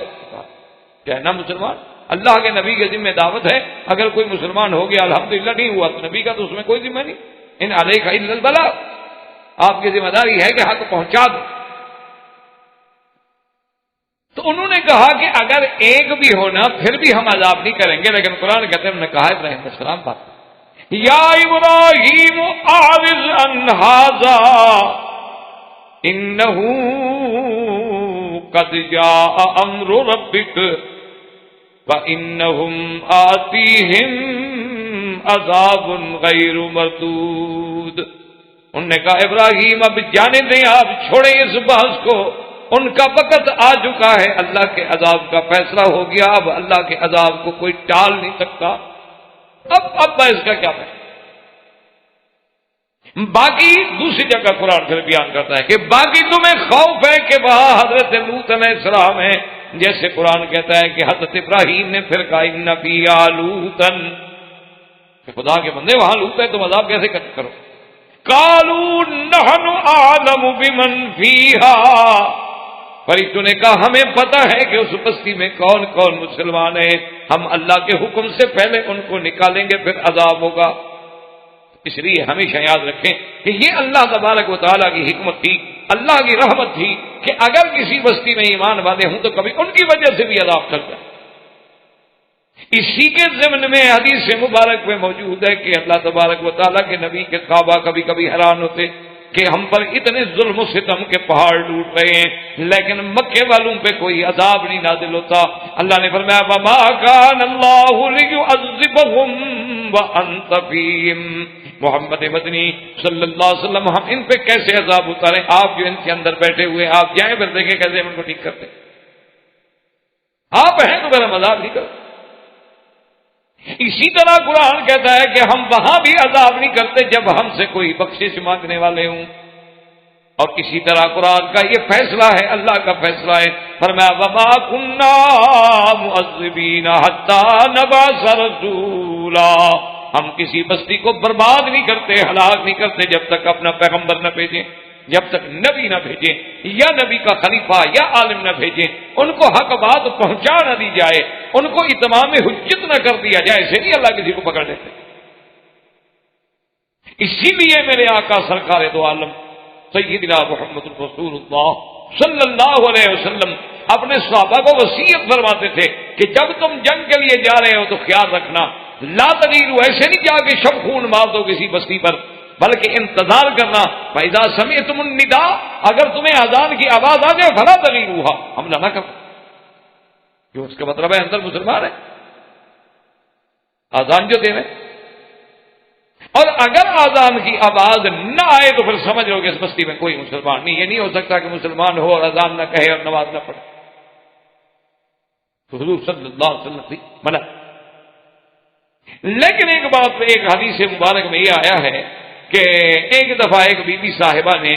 کہنا مسلمان اللہ کے نبی کے ذمہ دعوت ہے. اگر کوئی مسلمان ہو گیا الحمدللہ، نہیں ہوا تو نبی کا تو اس میں کوئی ذمہ نہیں. ان علیک الا البلاغ، آپ کی ذمہ داری ہے کہ حق پہنچا دو. تو انہوں نے کہا کہ اگر ایک بھی ہونا پھر بھی ہم عذاب نہیں کریں گے، لیکن قرآن کہتے ہیں، انہوں نے کہا ابراہیم علیہ السلام بات یا ابراہیم اعرض عن ھذا انہ قد جاء امر ربک وانہم آتیہم عذاب غیر مردود. انہوں نے کہا ابراہیم اب جانے دیں، آپ چھوڑیں اس بحث کو، ان کا وقت آ چکا ہے، اللہ کے عذاب کا فیصلہ ہو گیا، اب اللہ کے عذاب کو کوئی ٹال نہیں سکتا. اب اس کا کیا فیصلہ. باقی دوسری جگہ قرآن پھر بیان کرتا ہے کہ باقی تمہیں خوف ہے کہ وہاں حضرت لوط علیہ السلام ہے، جیسے قرآن کہتا ہے کہ حضرت ابراہیم نے پھر کہا ان فیھا لوطا، کہ خدا کے بندے وہاں لوط ہے تم عذاب کیسے کرو. قالوا نحن اعلم بمن فیھا، فرشتوں نے کہا ہمیں پتہ ہے کہ اس بستی میں کون کون مسلمان ہیں، ہم اللہ کے حکم سے پہلے ان کو نکالیں گے پھر عذاب ہوگا. اس لیے ہمیشہ یاد رکھیں کہ یہ اللہ تبارک و تعالیٰ کی حکمت تھی، اللہ کی رحمت تھی کہ اگر کسی بستی میں ایمان والے ہوں تو کبھی ان کی وجہ سے بھی عذاب چل جائے. اسی کے ضمن میں حدیث مبارک میں موجود ہے کہ اللہ تبارک و تعالیٰ کے نبی کے صحابہ کبھی کبھی حیران ہوتے کہ ہم پر اتنے ظلم و ستم کے پہاڑ ٹوٹ رہے ہیں لیکن مکے والوں پہ کوئی عذاب نہیں نازل ہوتا. اللہ نے فرمایا وما كان الله ليعذبهم وانت فيهم، محمد مدنی صلی اللہ علیہ وسلم ہم ان پہ کیسے عذاب اتاریں، آپ جو ان کے اندر بیٹھے ہوئے آپ جائیں پھر دیکھیں کیسے ہم ان کو ٹھیک کرتے. آپ ہیں تو پھر ہم عذاب نہیں کرتے. اسی طرح قرآن کہتا ہے کہ ہم وہاں بھی عذاب نہیں کرتے جب ہم سے کوئی بخشش مانگنے والے ہوں. اور اسی طرح قرآن کا یہ فیصلہ ہے، اللہ کا فیصلہ ہے، فرمایا وما كنا معذبین حتی نبعث رسولا، ہم کسی بستی کو برباد نہیں کرتے، ہلاک نہیں کرتے جب تک اپنا پیغمبر نہ بھیجیں، جب تک نبی نہ بھیجیں یا نبی کا خلیفہ یا عالم نہ بھیجیں، ان کو حق بات پہنچا نہ دی جائے، ان کو اتمام حجت نہ کر دیا جائے. ایسے نہیں اللہ کسی کو پکڑ لیتے. اسی لیے میرے آقا سرکار دو عالم سیدنا محمد رسول اللہ صلی اللہ علیہ وسلم اپنے صحابہ کو وصیت فرماتے تھے کہ جب تم جنگ کے لیے جا رہے ہو تو خیال رکھنا لا تغیروا، ایسے نہیں جا کے شب خون مار دو کسی بستی پر، بلکہ انتظار کرنا. فاذا سمعتم النداء، اگر تمہیں اذان کی آواز آ جائے فلا تغیروها، حملہ نہ کرو. جو اس کا مطلب ہے اندر مسلمان ہے، اذان جو دے رہے. اور اگر اذان کی آواز نہ آئے تو پھر سمجھ لو کہ اس بستی میں کوئی مسلمان نہیں. یہ نہیں ہو سکتا کہ مسلمان ہو اور اذان نہ کہے اور نماز نہ پڑھے. تو حضور صلی اللہ علیہ وسلم سے منع. لیکن ایک بات پہ ایک حدیث مبارک میں یہ آیا ہے کہ ایک دفعہ ایک بی بی صاحبہ نے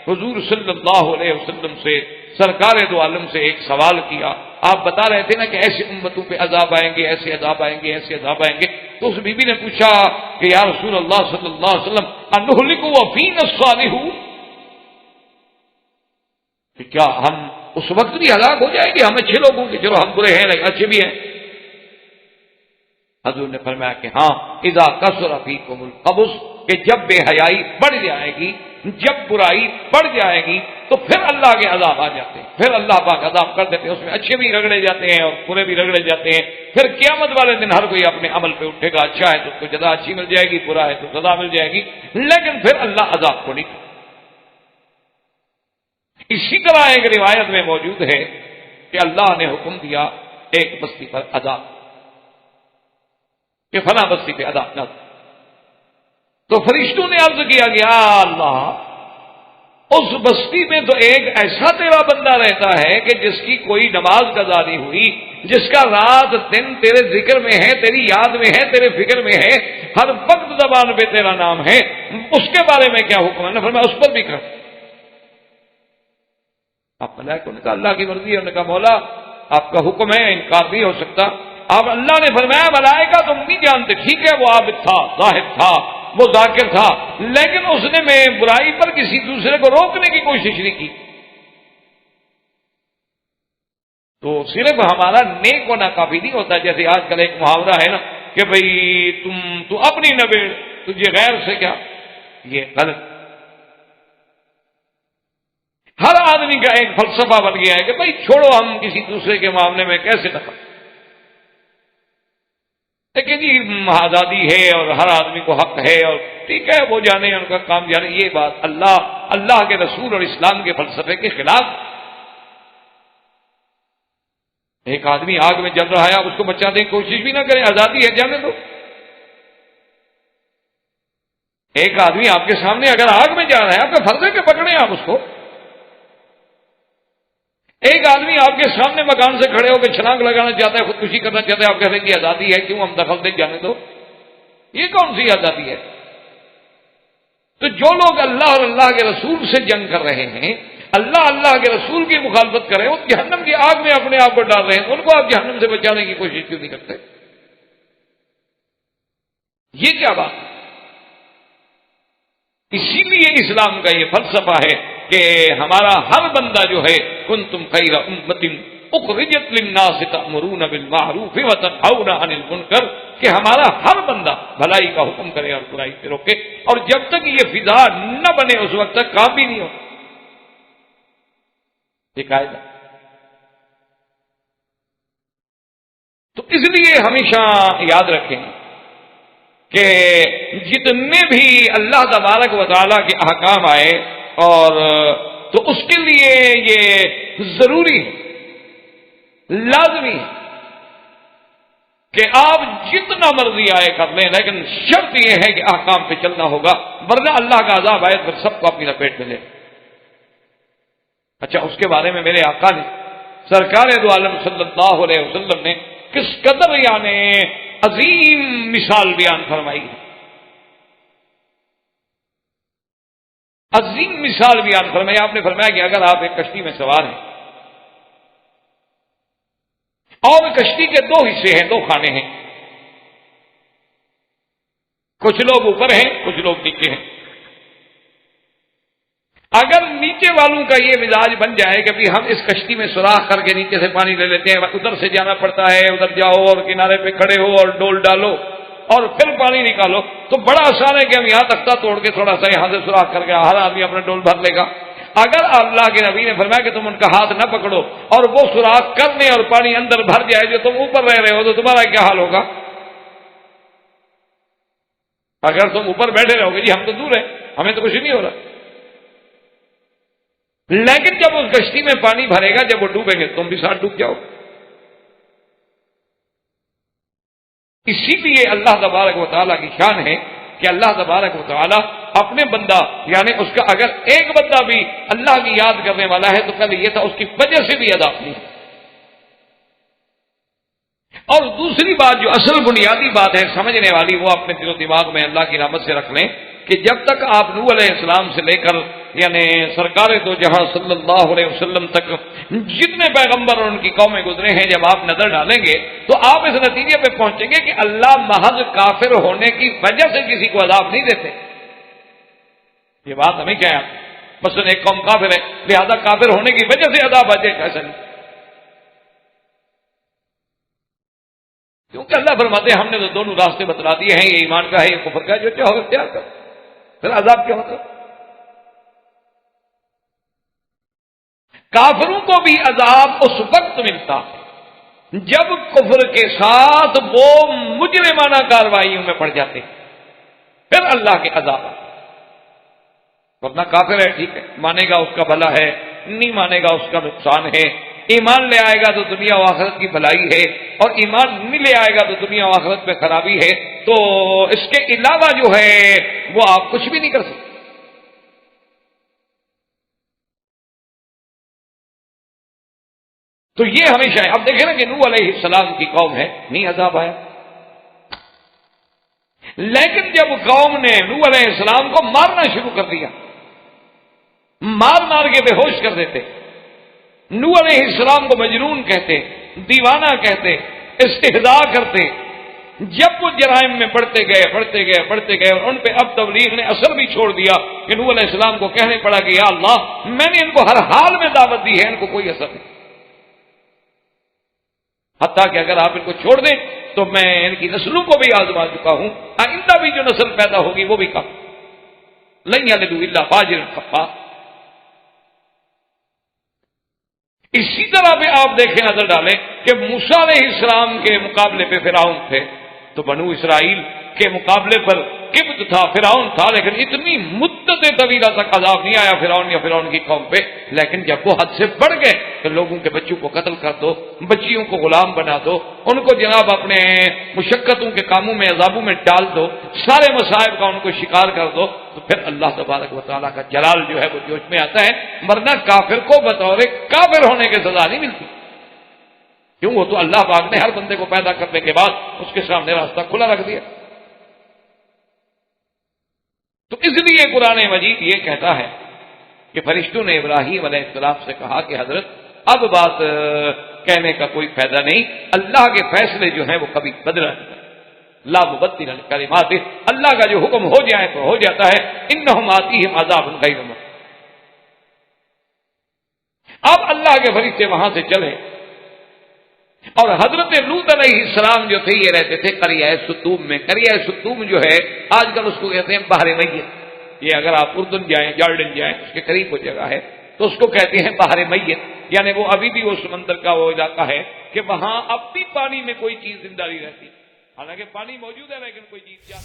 حضور صلی اللہ علیہ وسلم سے سرکار دو عالم سے ایک سوال کیا. آپ بتا رہے تھے نا کہ ایسے امتوں پہ عذاب آئیں گے، ایسے عذاب آئیں گے، ایسے عذاب آئیں گے. تو اس بی بی نے پوچھا کہ یا رسول اللہ صلی اللہ علیہ وسلم انہلک وفینا الصالحون، کہ کیا ہم اس وقت بھی ہلاک ہو جائیں گے، ہم اچھے لوگ ہوں گے، چلو ہم برے ہیں لیکن اچھے بھی ہیں. حضور نے فرمایا کہ ہاں اذا کثر فیکم الخبث، کہ جب بے حیائی بڑھ جائے گی، جب برائی بڑھ جائے گی تو پھر اللہ کے عذاب آ جاتے ہیں، پھر اللہ پاک عذاب کر دیتے ہیں. اس میں اچھے بھی رگڑے جاتے ہیں اور برے بھی رگڑے جاتے ہیں. پھر قیامت والے دن ہر کوئی اپنے عمل پہ اٹھے گا، اچھا ہے تو اس کو جزا اچھی مل جائے گی، برا ہے تو سزا مل جائے گی، لیکن پھر اللہ عذاب کو نہیں کرے. اسی طرح ایک روایت میں موجود ہے کہ اللہ نے حکم دیا ایک بستی پر عذاب، کہ فلاں بستی پہ عذاب نہ. تو فرشتوں نے عرض کیا کہ یا اللہ اس بستی میں تو ایک ایسا تیرا بندہ رہتا ہے کہ جس کی کوئی نماز قضا نہیں ہوئی، جس کا رات دن تیرے ذکر میں ہے، تیری یاد میں ہے، تیرے فکر میں ہے، ہر وقت زبان پہ تیرا نام ہے، اس کے بارے میں کیا حکم ہے؟ فرمایا اس پر بھی کر۔ آپ ملائکہ نے کہا اللہ کی مرضی ہے، انہوں نے کہا مولا آپ کا حکم ہے، انکار نہیں ہو سکتا۔ اب اللہ نے فرمایا ملائکہ تم نہیں جانتے، ٹھیک ہے وہ عابد تھا، زاہد تھا، وہ ذاکر تھا، لیکن اس نے میں برائی پر کسی دوسرے کو روکنے کی کوشش نہیں کی۔ تو صرف ہمارا نیک ہونا کافی نہیں ہوتا، جیسے آج کل ایک محاورہ ہے نا کہ بھئی تو اپنی نبیڑ، تجھے غیر سے کیا، یہ غلط۔ ہر آدمی کا ایک فلسفہ بن گیا ہے کہ بھئی چھوڑو ہم کسی دوسرے کے معاملے میں کیسے دخل، لیکن جی آزادی ہے اور ہر آدمی کو حق ہے اور ٹھیک ہے وہ جانے ان کا کام جانے، یہ بات اللہ کے رسول اور اسلام کے فلسفے کے خلاف۔ ایک آدمی آگ میں جل رہا ہے، آپ اس کو بچانے کی کوشش بھی نہ کریں، آزادی ہے جانے دو۔ ایک آدمی آپ کے سامنے اگر آگ میں جا رہا ہے، آپ کا فرض ہے کہ پکڑیں آپ اس کو۔ ایک آدمی آپ کے سامنے مکان سے کھڑے ہو کے چھلانگ لگانا چاہتا ہے، خودکشی کرنا چاہتا ہے، آپ کہتے ہیں کہ آزادی ہے، کیوں ہم دخل دیں، جانے دو۔ یہ کون سی آزادی ہے؟ تو جو لوگ اللہ اور اللہ کے رسول سے جنگ کر رہے ہیں، اللہ کے رسول کی مخالفت کر رہے ہیں، وہ جہنم کی آگ میں اپنے آپ کو ڈال رہے ہیں، ان کو آپ جہنم سے بچانے کی کوشش کیوں نہیں کرتے؟ یہ کیا بات ہے؟ اسی لیے اسلام کا یہ فلسفہ ہے کہ ہمارا ہر بندہ جو ہے کنتم خیر امۃ اخرجت للناس تأمرون بالمعروف وتنہون عن المنکر، کہ ہمارا ہر بندہ بھلائی کا حکم کرے اور برائی سے روکے، اور جب تک یہ فضا نہ بنے اس وقت تک کام بھی نہیں ہو۔ یہ قاعدہ تو اس لیے ہمیشہ یاد رکھیں کہ جتنے بھی اللہ تبارک و تعالیٰ کے احکام آئے اور تو اس کے لیے یہ ضروری ہے، لازمی ہے کہ آپ جتنا مرضی آئے کر لیں، لیکن شرط یہ ہے کہ احکام پہ چلنا ہوگا، ورنہ اللہ کا عذاب آئے پھر سب کو اپنی لپیٹ میں لے۔ اچھا، اس کے بارے میں میرے آقا نے سرکار دو عالم صلی اللہ علیہ وسلم نے کس قدر یعنی عظیم مثال بیان فرمائی ہے، عظیم مثال بیان فرمائی۔ آپ نے فرمایا کہ اگر آپ ایک کشتی میں سوار ہیں اور کشتی کے دو حصے ہیں، دو خانے ہیں، کچھ لوگ اوپر ہیں، کچھ لوگ نیچے ہیں۔ اگر نیچے والوں کا یہ مزاج بن جائے کہ ہم اس کشتی میں سوراخ کر کے نیچے سے پانی لے لیتے ہیں، ادھر سے جانا پڑتا ہے، ادھر جاؤ اور کنارے پہ کھڑے ہو اور ڈول ڈالو اور پھر پانی نکالو، تو بڑا آسان ہے کہ ہم یہاں تختہ توڑ کے تھوڑا سا یہاں سے سوراخ کر کے ہر آدمی اپنا ڈول بھر لے گا۔ اگر اللہ کے نبی نے فرمایا کہ تم ان کا ہاتھ نہ پکڑو اور وہ سوراخ کرنے اور پانی اندر بھر جائے جو تم اوپر رہ رہے ہو، تو تمہارا کیا حال ہوگا؟ اگر تم اوپر بیٹھے رہو گے جی ہم تو دور ہیں، ہمیں تو کچھ نہیں ہو رہا، لیکن جب اس کشتی میں پانی بھرے گا، جب وہ ڈوبیں گے تم بھی ساتھ ڈوب جاؤ۔ اسی لیے اللہ تبارک و تعالیٰ کی شان ہے کہ اللہ تبارک و تعالیٰ اپنے بندہ یعنی اس کا اگر ایک بندہ بھی اللہ کی یاد کرنے والا ہے تو کل یہ تھا اس کی وجہ سے بھی ادا نہیں ہے۔ اور دوسری بات جو اصل بنیادی بات ہے سمجھنے والی، وہ اپنے دل و دماغ میں اللہ کی رحمت سے رکھ لیں کہ جب تک آپ نوح علیہ السلام سے لے کر یعنی سرکار دو جہاں صلی اللہ علیہ وسلم تک جتنے پیغمبر اور ان کی قومیں گزرے ہیں، جب آپ نظر ڈالیں گے تو آپ اس نتیجے پہ پہنچیں گے کہ اللہ محض کافر ہونے کی وجہ سے کسی کو عذاب نہیں دیتے۔ یہ بات ہمیں کیا ہے، مثلا ایک قوم کافر ہے لہذا کافر ہونے کی وجہ سے عذاب آ جائے، ایسا نہیں، کیونکہ اللہ فرماتے ہیں ہم نے تو دونوں راستے بتلا دیے ہیں، یہ ایمان کا ہے، یہ کفر کا ہے، جو چاہو اختیار کرو، پھر عذاب کیا ہوتا ہے؟ کافروں کو بھی عذاب اس وقت ملتا ہے جب کفر کے ساتھ وہ مجرمانہ کارروائیوں میں پڑ جاتے ہیں، پھر اللہ کے عذاب آتے، ورنہ کافر ہے ٹھیک ہے، مانے گا اس کا بھلا ہے، نہیں مانے گا اس کا نقصان ہے، ایمان لے آئے گا تو دنیا و آخرت کی بھلائی ہے، اور ایمان نہیں لے آئے گا تو دنیا و آخرت میں خرابی ہے، تو اس کے علاوہ جو ہے وہ آپ کچھ بھی نہیں کر سکتے۔ تو یہ ہمیشہ ہے. اب دیکھیں نا کہ نوح علیہ السلام کی قوم ہے, نہیں عذاب آیا, لیکن جب قوم نے نوح علیہ السلام کو مارنا شروع کر دیا, مار کے بے ہوش کر دیتے, نوح علیہ السلام کو مجنون کہتے, دیوانہ کہتے, استہزاء کرتے, جب وہ جرائم میں بڑھتے گئے اور ان پہ اب تبلیغ نے اثر بھی چھوڑ دیا کہ نوح علیہ السلام کو کہنے پڑا کہ یا اللہ میں نے ان کو ہر حال میں دعوت دی ہے, ان کو کوئی اثر نہیں, حتیٰ کہ اگر آپ ان کو چھوڑ دیں تو میں ان کی نسلوں کو بھی آزما چکا ہوں, آئندہ بھی جو نسل پیدا ہوگی وہ بھی کم لن یلدوا الا فاجرا کفارا. اسی طرح پہ آپ دیکھیں, نظر ڈالیں کہ موسیٰ علیہ السلام کے مقابلے پہ فرعون تھے, تو بنو اسرائیل کے مقابلے پر قبط تھا, فرعون تھا, لیکن اتنی مدت طویلہ تک عذاب نہیں آیا فرعون یا فرعون کی قوم پہ. لیکن جب وہ حد سے بڑھ گئے تو لوگوں کے بچوں کو قتل کر دو, بچیوں کو غلام بنا دو, ان کو جناب اپنے مشقتوں کے کاموں میں عذابوں میں ڈال دو, سارے مصائب کا ان کو شکار کر دو, تو پھر اللہ تبارک و تعالیٰ کا جلال جو ہے وہ جوش میں آتا ہے. ورنہ کافر کو بطور کافر ہونے کی سزا نہیں ملتی, کیوں؟ وہ تو اللہ پاک نے ہر بندے کو پیدا کرنے کے بعد اس کے سامنے راستہ کھلا رکھ دیا. تو اس لیے قرآن مجید یہ کہتا ہے کہ فرشتوں نے ابراہیم علیہ السلام سے کہا کہ حضرت اب بات کہنے کا کوئی فائدہ نہیں, اللہ کے فیصلے جو ہیں وہ کبھی بدلا نہیں, لا مبدل لکلماتہ, اللہ کا جو حکم ہو جائے تو ہو جاتا ہے. انہم آتیہم عذاب غیر مؤجل. اب اللہ کے فرشتے وہاں سے چلے اور حضرت لوط علیہ السلام جو تھے یہ رہتے تھے قریہ سدوم میں. قریہ سدوم جو ہے آج کل اس کو کہتے ہیں بحر میت. یہ اگر آپ اردن جائیں, جارڈن جائیں, اس کے قریب وہ جگہ ہے, تو اس کو کہتے ہیں بحر میت. یعنی وہ ابھی بھی وہ سمندر کا وہ علاقہ ہے کہ وہاں اب بھی پانی میں کوئی چیز زندہ نہیں رہتی, حالانکہ پانی موجود ہے لیکن کوئی چیز جان